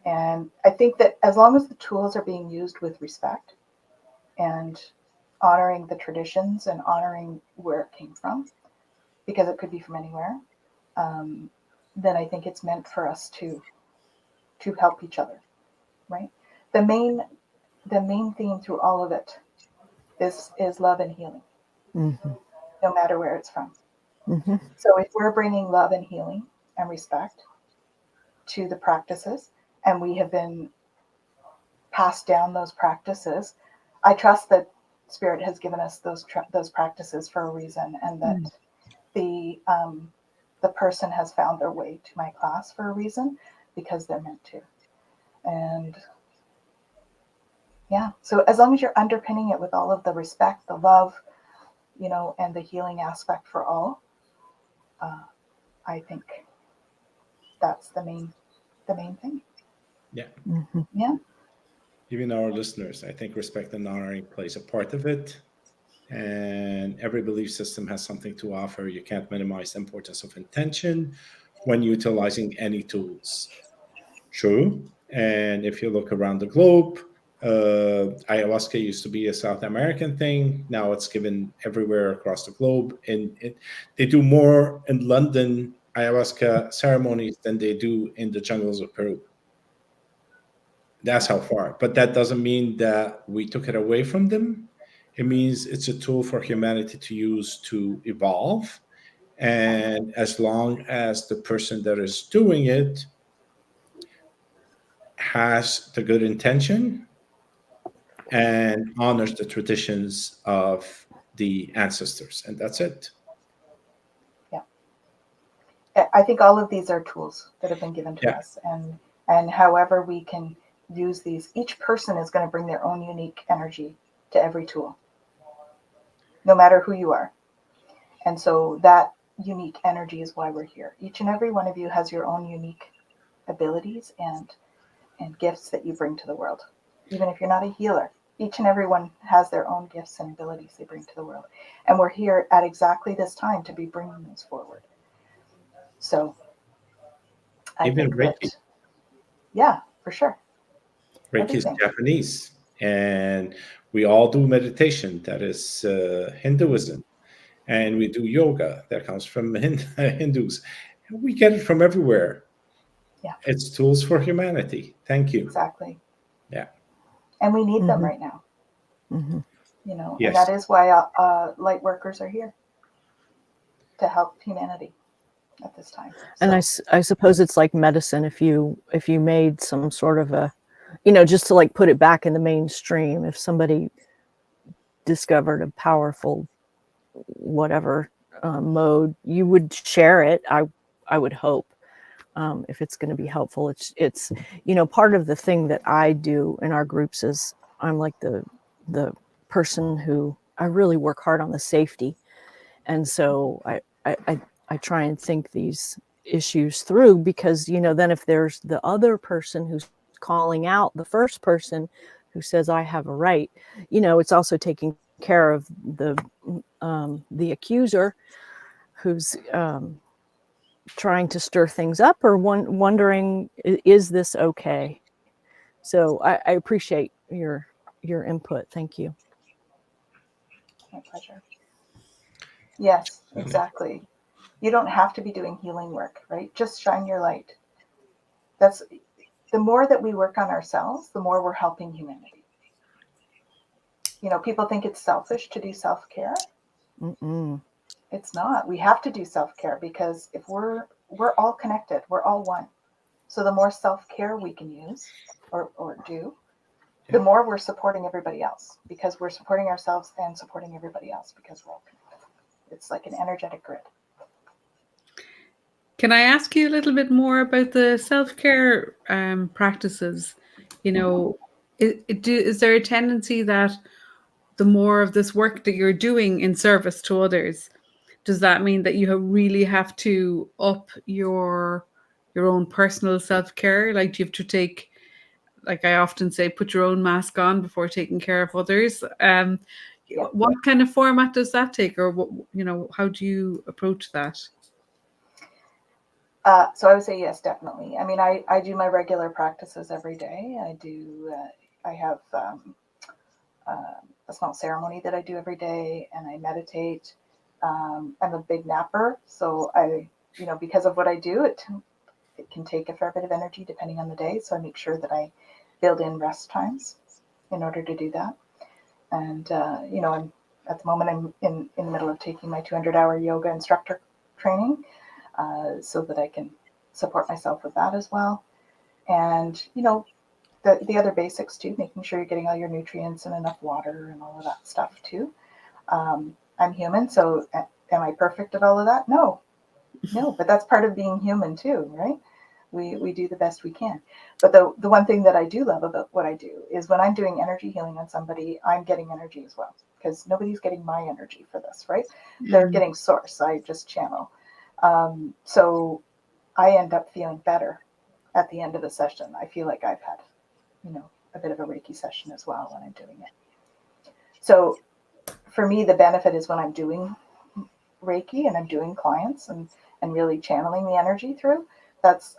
and I think that as long as the tools are being used with respect and honoring the traditions and honoring where it came from, because it could be from anywhere, then I think it's meant for us to help each other, right? The main theme through all of it is love and healing, Mhm. no matter where it's from. Mhm. So if we're bringing love and healing and respect to the practices, and we have been passed down those practices, I trust that Spirit has given us those practices for a reason, and that the person has found their way to my class for a reason, because they're meant to. And yeah, so as long as you're underpinning it with all of the respect, the love, and the healing aspect for all, I think that's the main thing. Yeah. Mhm. Yeah. Even our listeners, I think respect and honoring plays a part of it. And every belief system has something to offer. You can't minimize the importance of intention when utilizing any tools. True. And if you look around the globe, ayahuasca used to be a South American thing. Now it's given everywhere across the globe. And they do more in London ayahuasca ceremonies than they do in the jungles of Peru. That's how far. But that doesn't mean that we took it away from them. It means it's a tool for humanity to use to evolve. And as long as the person that is doing it has the good intention and honors the traditions of the ancestors, and that's it. Yeah. I think all of these are tools that have been given to Yeah. us, and however we can use these, each person is going to bring their own unique energy to every tool, no matter who you are. And so that unique energy is why we're here. Each and every one of you has your own unique abilities and gifts that you bring to the world. Even if you're not a healer, each and every one has their own gifts and abilities they bring to the world. And we're here at exactly this time to be bringing those forward. So I Even think Reiki. that, yeah, for sure. Reiki is Everything. Japanese, and we all do meditation. That is Hinduism, and we do yoga. That comes from Hindus. We get it from everywhere. Yeah, It's tools for humanity. Thank you. exactly. Yeah. And we need them Mhm. right now, Mhm. and that Yes. is why light workers are here to help humanity at this time. And So, I suppose it's like medicine. If you made some sort of a, just to like put it back in the mainstream, if somebody discovered a powerful whatever mode, you would share it. I would hope, if it's going to be helpful. It's part of the thing that I do in our groups is I'm like the person who I really work hard on the safety, and so I try and think these issues through, because then if there's the other person who's calling out the first person who says I have a right, it's also taking care of the accuser who's trying to stir things up, or wondering, is this okay? So I appreciate your input. Thank you. my pleasure. Yes, exactly. You don't have to be doing healing work, right? Just shine your light. That's the more that we work on ourselves, the more we're helping humanity. People think it's selfish to do self-care. Mm-mm. It's not. We have to do self-care, because if we're all connected, we're all one. So the more self-care we can use or do, the more we're supporting everybody else, because we're supporting ourselves and supporting everybody else, because we're all connected. It's like an energetic grid. Can I ask you a little bit more about the self-care practices? Is there a tendency that the more of this work that you're doing in service to others, does that mean that you really have to up your own personal self-care? Like, do you have to take like I often say, put your own mask on before taking care of others. Yeah. What kind of format does that take, or what, how do you approach that? So I would say yes, definitely. I mean, I do my regular practices every day. I have a small ceremony that I do every day, and I meditate. I'm a big napper, so because of what I do, it can take a fair bit of energy depending on the day. So I make sure that I build in rest times in order to do that. And I'm at the moment I'm in the middle of taking my 200-hour yoga instructor training, so that I can support myself with that as well. And the other basics too, making sure you're getting all your nutrients and enough water and all of that stuff too. I'm human, so am I perfect at all of that? No, but that's part of being human too, right? We do the best we can. But the one thing that I do love about what I do is when I'm doing energy healing on somebody, I'm getting energy as well, because nobody's getting my energy for this, right? They're getting source. I just channel. So I end up feeling better at the end of the session. I feel like I've had, a bit of a Reiki session as well when I'm doing it. So for me, the benefit is when I'm doing Reiki and I'm doing clients and really channeling the energy through,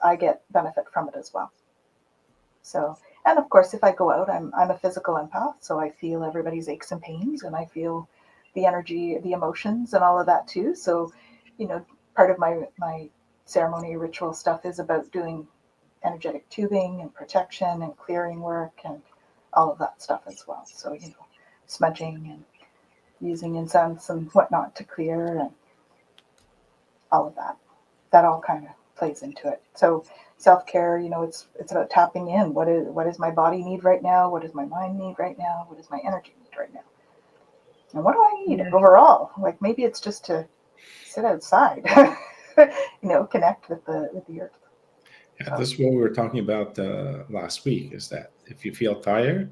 I get benefit from it as well. So, and of course, if I go out, I'm a physical empath, so I feel everybody's aches and pains, and I feel the energy, the emotions, and all of that too. So, part of my ceremony ritual stuff is about doing energetic tubing and protection and clearing work and all of that stuff as well. So, smudging and using incense and whatnot to clear and all of that. That all kind of plays into it. So self-care, it's about tapping in. What does my body need right now? What does my mind need right now? What does my energy need right now? And what do I need overall? Like maybe it's just to sit outside, connect with the earth. Yeah, this is what we were talking about last week, is that if you feel tired,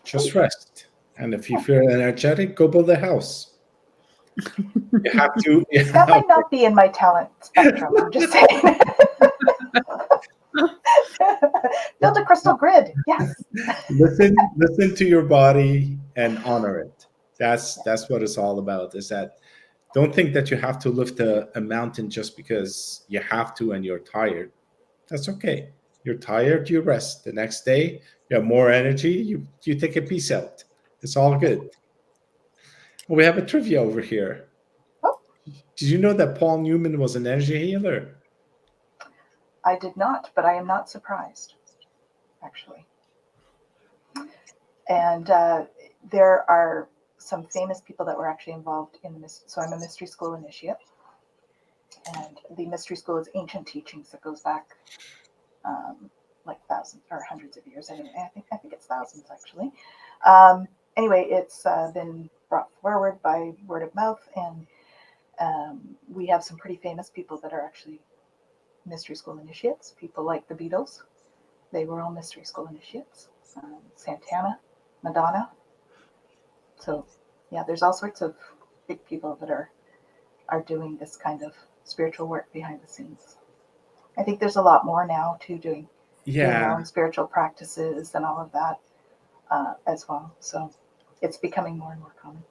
just rest. And if you feel energetic, go build a house. You have to. That might not be in my talent spectrum. I'm just saying. Build a crystal grid. Yes. Listen to your body and honor it. That's what it's all about. Is that don't think that you have to lift a mountain just because you have to and you're tired. That's okay. You're tired, you rest. The next day, you have more energy, you take a piece out. It's all good. We have a trivia over here. Oh. Did you know that Paul Newman was an energy healer? I did not, but I am not surprised, actually. And there are some famous people that were actually involved in so I'm a mystery school initiate. And the mystery school is ancient teachings that goes back like thousands or hundreds of years. Anyway, I think it's thousands actually. Anyway, it's been brought forward by word of mouth, and we have some pretty famous people that are actually mystery school initiates. People like the Beatles, they were all mystery school initiates. Santana, Madonna. So yeah, there's all sorts of big people that are doing this kind of spiritual work behind the scenes. I think there's a lot more now too, doing their own spiritual practices and all of that as well. So it's becoming more and more common.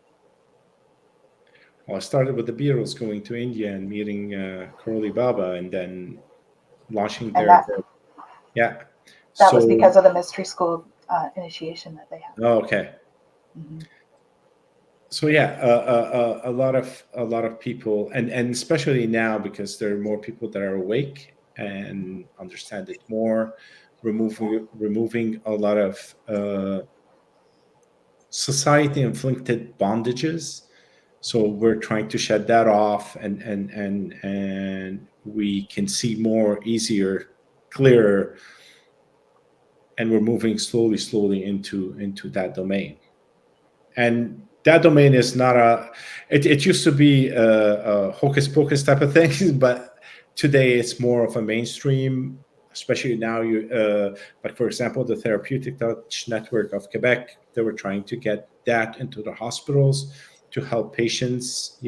Well, I started with the Beatles going to India and meeting Curly Baba, and then launching their That was because of the mystery school initiation that they had. Oh, okay. Mm-hmm. So yeah, a lot of people, and especially now, because there are more people that are awake and understand it more, removing a lot of society inflicted bondages. So we're trying to shed that off, and we can see more easier, clearer, and we're moving slowly into that domain. And that domain is not it used to be a hocus pocus type of thing, but today it's more of a mainstream, especially now. Like for example, the Therapeutic Touch Network of Quebec, they were trying to get that into the hospitals to help patients,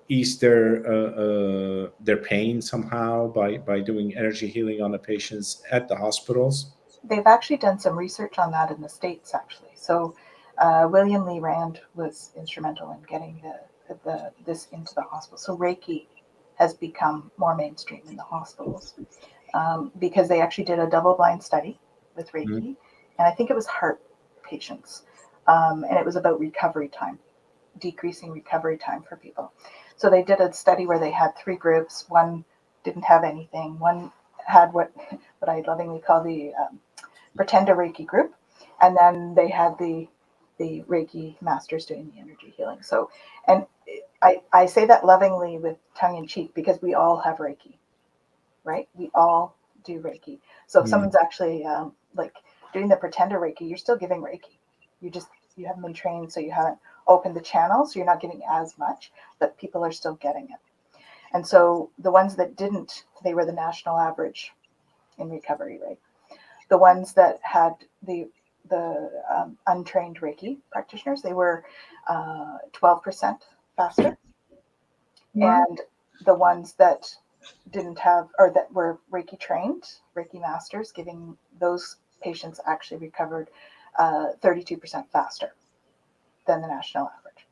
ease their pain somehow by doing energy healing on the patients at the hospitals. they've actually done some research on that in the States, actually. So William Lee Rand was instrumental in getting this into the hospital. So Reiki has become more mainstream in the hospitals because they actually did a double-blind study with Reiki, and I think it was heart patients, and it was about recovery time, decreasing recovery time for people. So they did a study where they had 3 groups. One didn't have anything. One had what I lovingly call the pretender Reiki group, and then they had the Reiki masters doing the energy healing. So, and I say that lovingly with tongue in cheek because we all have Reiki, right? We all do Reiki. So if someone's actually like doing the pretender Reiki, you're still giving Reiki. You haven't been trained, so you haven't opened the channel, so you're not getting as much, but people are still getting it. And so the ones that didn't, they were the national average in recovery rate. The ones that had the untrained Reiki practitioners, they were 12% faster. And the ones that didn't have, or that were Reiki trained, Reiki masters, giving those patients actually recovered 32% faster than the national average.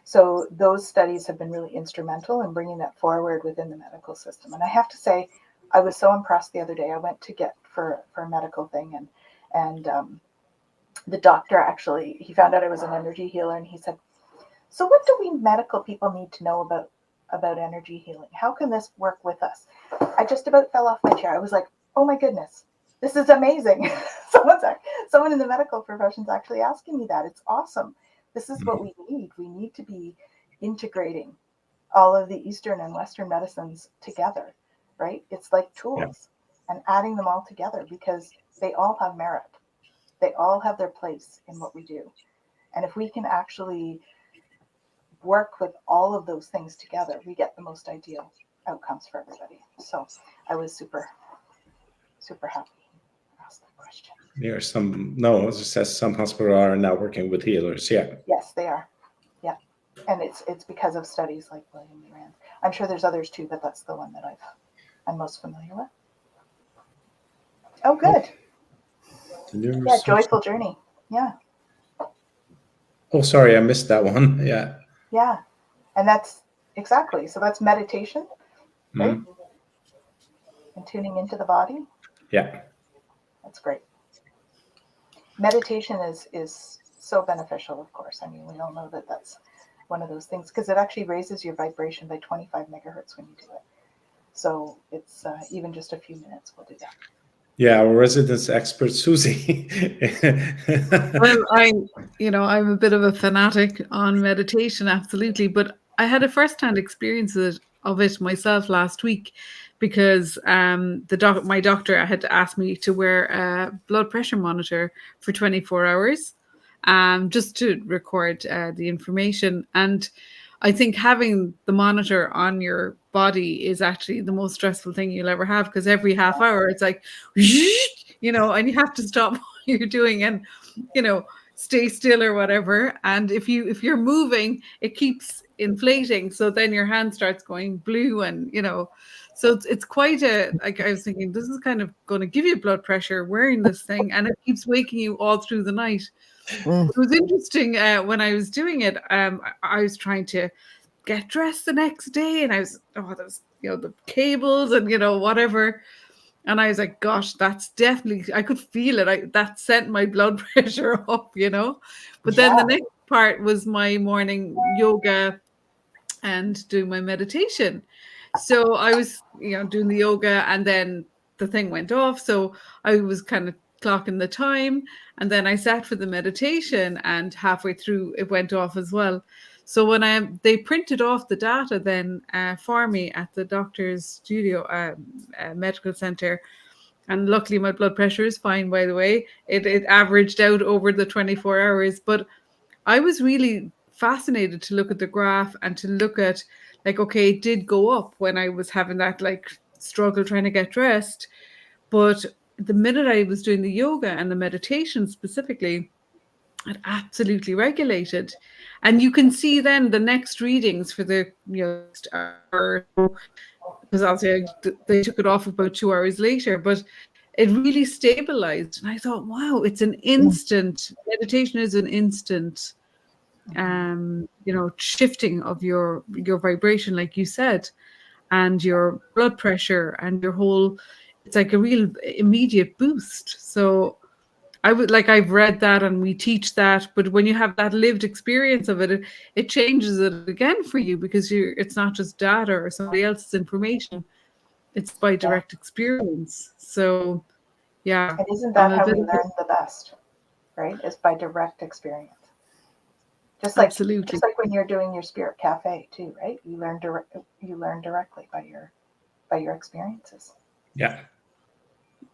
So those studies have been really instrumental in bringing that forward within the medical system. And I have to say, I was so impressed the other day. I went to get for a medical thing, and the doctor actually, he found out I was an energy healer, and he said, "So what do we medical people need to know about energy healing? How can this work with us?" I just about fell off my chair. I was like, "Oh my goodness, this is amazing." Someone in the medical profession is actually asking me that. It's awesome. This is what we need. We need to be integrating all of the Eastern and Western medicines together, right? It's like tools, and adding them all together because they all have merit. They all have their place in what we do. And if we can actually work with all of those things together, we get the most ideal outcomes for everybody. So I was super, super happy to ask that question. It says some hospitals are now working with healers. Yeah. Yes, they are. Yeah. And it's because of studies like William Lee Rand. I'm sure there's others too, but that's the one that I'm most familiar with. Oh, good. Yeah, Joyful Journey. Yeah. Oh, sorry, I missed that one. Yeah. Yeah. And that's exactly. So that's meditation, right? And tuning into the body. Yeah. That's great. Meditation is so beneficial, of course. I mean, we all know that that's one of those things because it actually raises your vibration by 25 megahertz when you do it. So it's even just a few minutes will do that. Yeah, our residence expert, Suzi. Well, I'm a bit of a fanatic on meditation, absolutely. But I had a first-hand experience of it myself last week because my doctor had asked me to wear a blood pressure monitor for 24 hours just to record the information. And I think having the monitor on your body is actually the most stressful thing you'll ever have because every half hour it's like, and you have to stop what you're doing and, stay still or whatever. And if you're moving, it keeps inflating. So then your hand starts going blue and, so it's quite like I was thinking, this is kind of going to give you blood pressure wearing this thing and it keeps waking you all through the night. It was interesting when I was doing it. I was trying to get dressed the next day, and I was there's the cables and whatever, and I was like, gosh, that's definitely, I could feel it. That sent my blood pressure up, But then the next part was my morning yoga and doing my meditation. So I was doing the yoga, and then the thing went off. So I was kind of clocking the time, and then I sat for the meditation, and halfway through it went off as well. So when they printed off the data then for me at the doctor's studio medical center, and luckily my blood pressure is fine, by the way. It averaged out over the 24 hours, but I was really fascinated to look at the graph and to look at okay, it did go up when I was having that struggle trying to get dressed. But the minute I was doing the yoga and the meditation specifically, it absolutely regulated. And you can see then the next readings for the next hour, because obviously they took it off about 2 hours later. But it really stabilized. And I thought, wow, it's an instant, meditation is an instant, shifting of your vibration, like you said, and your blood pressure and your whole, it's like a real immediate boost. So I've read that and we teach that, but when you have that lived experience of it, it changes it again for you, because it's not just data or somebody else's information, it's by direct experience. So yeah. And isn't that how we learn the best, right? Is by direct experience. Just like when you're doing your spirit cafe too, right? You learn directly by your experiences. Yeah.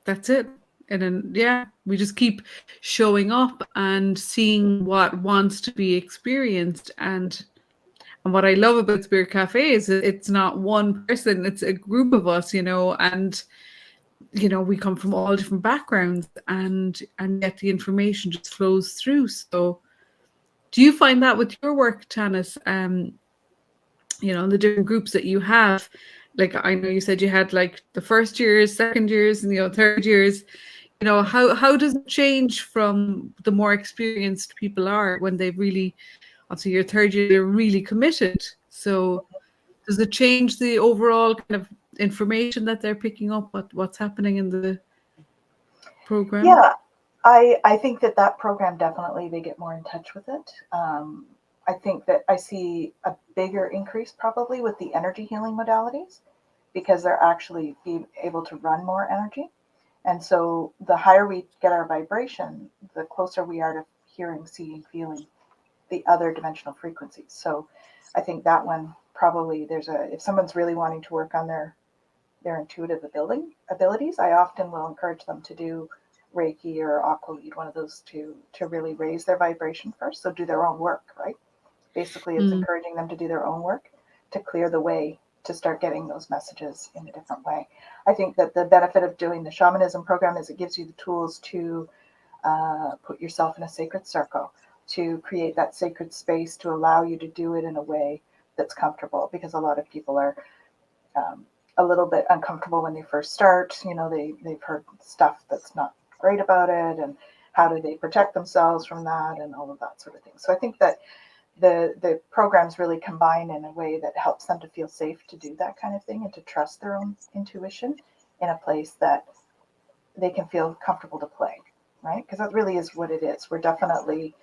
That's it. And then we just keep showing up and seeing what wants to be experienced. And what I love about Spirit Cafe is that it's not one person, it's a group of us, and we come from all different backgrounds, and yet the information just flows through. So do you find that with your work, Tanys? The different groups that you have, like I know you said you had like the first years, second years, and third years. How does it change from the more experienced people are when they've really, obviously your third year, they're really committed. So does it change the overall kind of information that they're picking up, what's happening in the program? Yeah, I think that program, definitely they get more in touch with it. I think that I see a bigger increase probably with the energy healing modalities, because they're actually being able to run more energy. And so the higher we get our vibration, the closer we are to hearing, seeing, feeling the other dimensional frequencies. So I think that one probably if someone's really wanting to work on their intuitive abilities, I often will encourage them to do Reiki or Aqua Lead, one of those two, to really raise their vibration first. So do their own work, right? Basically, it's encouraging them to do their own work to clear the way to start getting those messages in a different way. I think that the benefit of doing the shamanism program is it gives you the tools to put yourself in a sacred circle, to create that sacred space, to allow you to do it in a way that's comfortable, because a lot of people are a little bit uncomfortable when they first start. They've heard stuff that's not great about it, and how do they protect themselves from that, and all of that sort of thing. So I think that the programs really combine in a way that helps them to feel safe to do that kind of thing, and to trust their own intuition in a place that they can feel comfortable to play, right? Because that really is what it is. We're definitely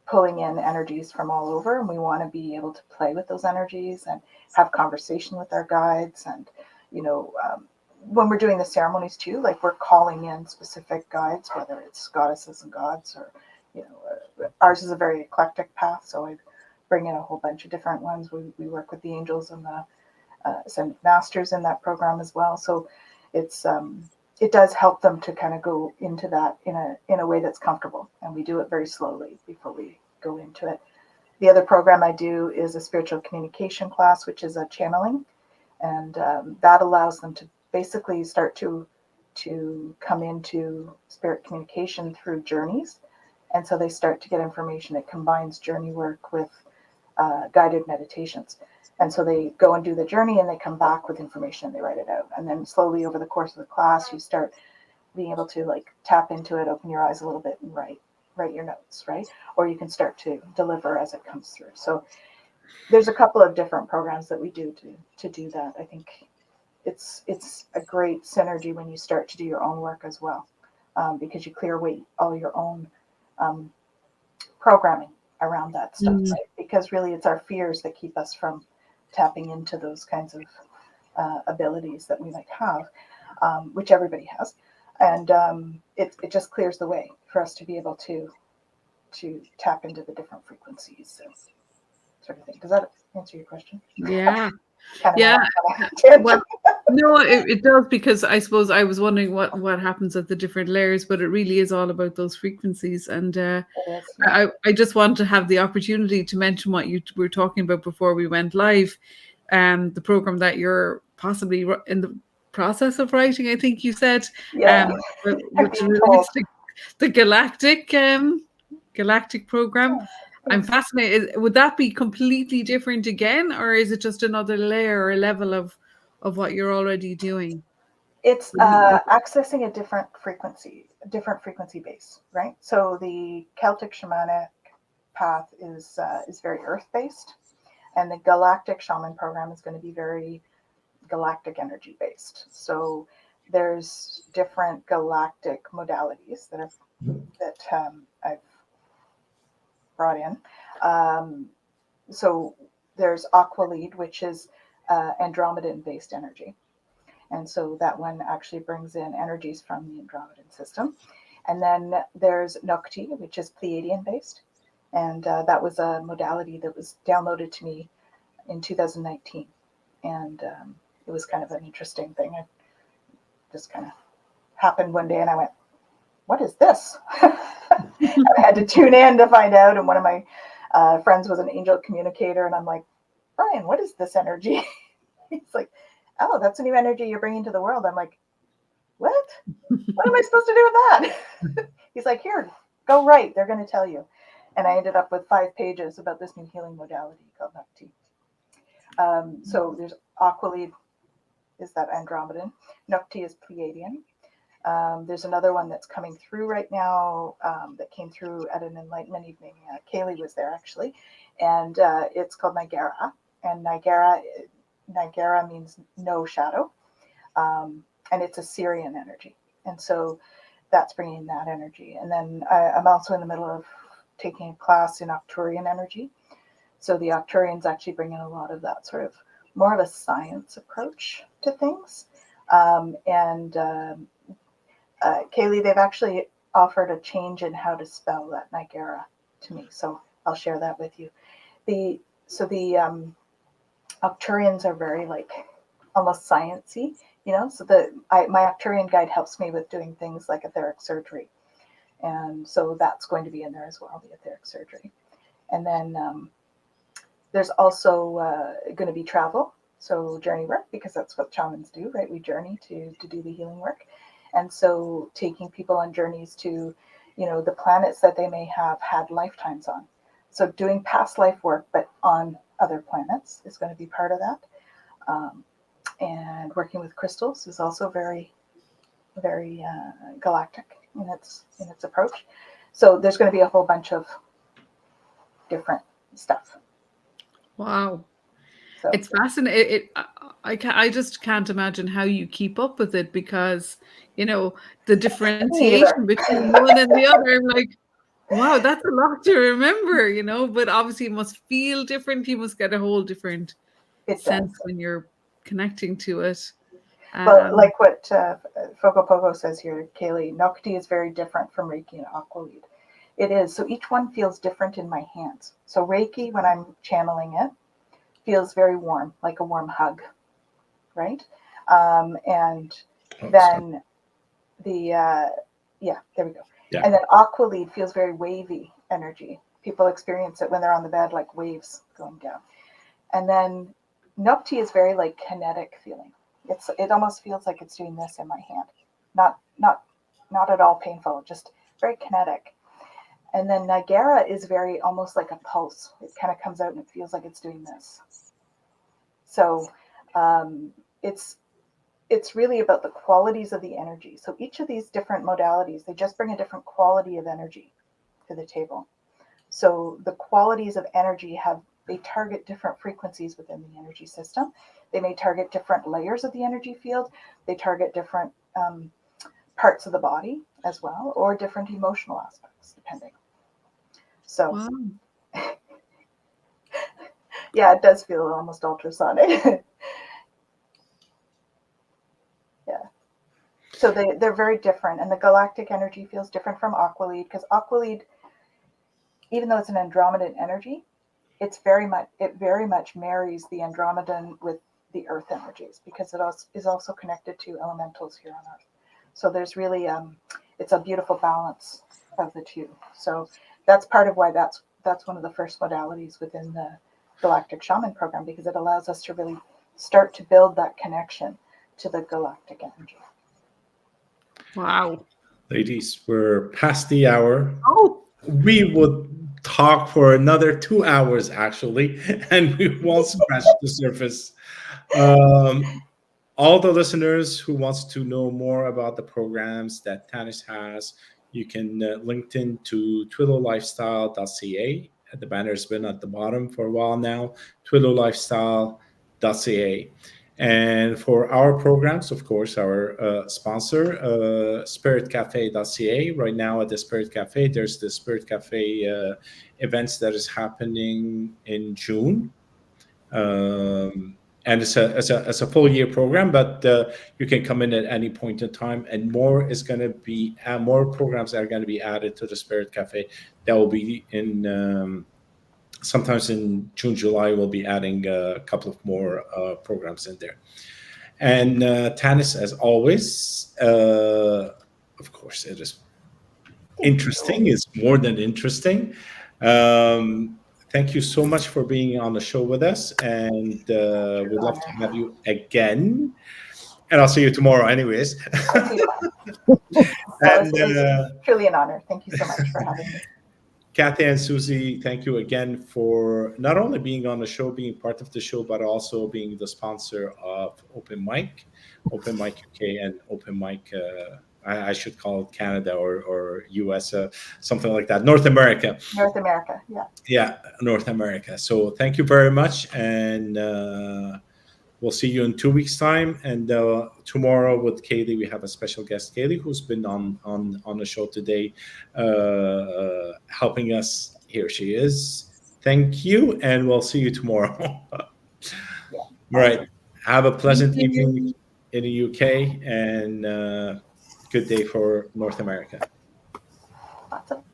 pulling in energies from all over, and we want to be able to play with those energies and have conversation with our guides. And when we're doing the ceremonies too, like we're calling in specific guides, whether it's goddesses and gods, or ours is a very eclectic path, so I bring in a whole bunch of different ones. We work with the angels and the ascended masters in that program as well. So it does help them to kind of go into that in a way that's comfortable, and we do it very slowly before we go into it. The other program I do is a spiritual communication class, which is a channeling, and that allows them to basically start to come into spirit communication through journeys. And so they start to get information. It combines journey work with guided meditations. And so they go and do the journey, and they come back with information, and they write it out. And then slowly over the course of the class, you start being able to tap into it, open your eyes a little bit, and write your notes, right? Or you can start to deliver as it comes through. So there's a couple of different programs that we do to do that. I think it's a great synergy when you start to do your own work as well, because you clear away all your own programming around that stuff, right? Because really it's our fears that keep us from tapping into those kinds of abilities that we might have, which everybody has. And it just clears the way for us to be able to tap into the different frequencies, sort of thing. Does that answer your question? Yeah. Well, no, it does, because I suppose I was wondering what happens at the different layers, but it really is all about those frequencies. And I just want to have the opportunity to mention what you were talking about before we went live, the program that you're possibly in the process of writing, I think you said, which relates to the galactic program. I'm fascinated. Would that be completely different again, or is it just another layer or level of what you're already doing? It's accessing a different frequency base, right? So the Celtic shamanic path is very earth-based, and the galactic shaman program is going to be very galactic energy based. So there's different galactic modalities that I've brought in. So there's Aqualid, which is Andromedan based energy. And so that one actually brings in energies from the Andromedan system. And then there's Nocti, which is Pleiadian based. And that was a modality that was downloaded to me in 2019. And it was kind of an interesting thing. It just kind of happened one day and I went, what is this? I had to tune in to find out. And one of my friends was an angel communicator. And I'm like, Brian, what is this energy? He's like, oh, that's a new energy you're bringing to the world. I'm like, what? What am I supposed to do with that? He's like, here, go write. They're going to tell you. And I ended up with 5 pages about this new healing modality called Nocti. So there's Aqualid, is that Andromedan. Nocti is Pleiadian. There's another one that's coming through right now that came through at an enlightenment evening. Kaylee was there actually. And it's called Nigera. And Nigera means no shadow. And it's a Syrian energy. And so that's bringing that energy. And then I'm also in the middle of taking a class in Arcturian energy. So the Arcturians actually bring in a lot of that sort of more of a science approach to things. Kaylee, they've actually offered a change in how to spell that Nigera to me. So I'll share that with you. The Arcturians are very like almost sciencey, you know. So my Arcturian guide helps me with doing things like etheric surgery, and so that's going to be in there as well, the etheric surgery. And then there's also going to be travel, so journey work, because that's what shamans do, right? We journey to do the healing work, and so taking people on journeys to, you know, the planets that they may have had lifetimes on. So doing past life work, but on other planets is going to be part of that. And working with crystals is also very, very galactic in its approach. So there's going to be a whole bunch of different stuff. Wow. So It's fascinating. I just can't imagine how you keep up with it, because, you know, the differentiation between one and the other, I'm like, wow, that's a lot to remember, you know, but obviously it must feel different. You must get a whole different sense when you're connecting to it. But like what Fogo Pogo says here, Kaylee, Nocti is very different from Reiki and Aqualid. It is. So each one feels different in my hands. So Reiki, when I'm channeling it, feels very warm, like a warm hug, right? And then there we go. Yeah. And then Aqualid feels very wavy energy. People experience it when they're on the bed, like waves going down. And then Nocti is very like kinetic feeling. It almost feels like it's doing this in my hand. Not at all painful, just very kinetic. And then Nigera is very almost like a pulse. It kind of comes out and it feels like it's doing this. So it's really about the qualities of the energy. So each of these different modalities, they just bring a different quality of energy to the table. So the qualities of energy they target different frequencies within the energy system. They may target different layers of the energy field. They target different parts of the body as well, or different emotional aspects, depending. So, wow. Yeah, it does feel almost ultrasonic. Yeah. So they're very different, and the galactic energy feels different from Aqualid, because Aqualid, even though it's an Andromedan energy, it very much marries the Andromedan with the Earth energies, because it is also connected to elementals here on Earth. So there's really it's a beautiful balance of the two. So that's part of why that's one of the first modalities within the Galactic Shaman program, because it allows us to really start to build that connection to the galactic energy. Wow. Ladies, we're past the hour. Oh. We would talk for another 2 hours, actually, and we won't scratch the surface. all the listeners who wants to know more about the programs that Tanys has, you can LinkedIn to twillowlifestyle.ca. The banner's been at the bottom for a while now, twillowlifestyle.ca. And for our programs, of course, our sponsor, spiritcafe.ca. Right now at the Spirit Cafe, there's the Spirit Cafe events that is happening in June. And it's a full year program, but you can come in at any point in time, and more is going to be more programs are going to be added to the Spirit Cafe. That will be in sometimes in June, July. We'll be adding a couple of more programs in there. And Tanys, as always, of course, it is interesting. It's more than interesting. Thank you so much for being on the show with us, and we'd love to have you again. And I'll see you tomorrow, anyways. And, it was truly an honor. Thank you so much for having me. Kathy and Suzi, thank you again for not only being on the show, being part of the show, but also being the sponsor of Open Mic UK, and Open Mic. I should call it Canada or US, something like that. North America. North America, yeah. Yeah, North America. So thank you very much. And we'll see you in 2 weeks' time. And tomorrow with Kaylee, we have a special guest, Kaylee, who's been on the show today, helping us. Here she is. Thank you. And we'll see you tomorrow. Yeah. All right. Have a pleasant evening in the UK, and good day for North America. Awesome.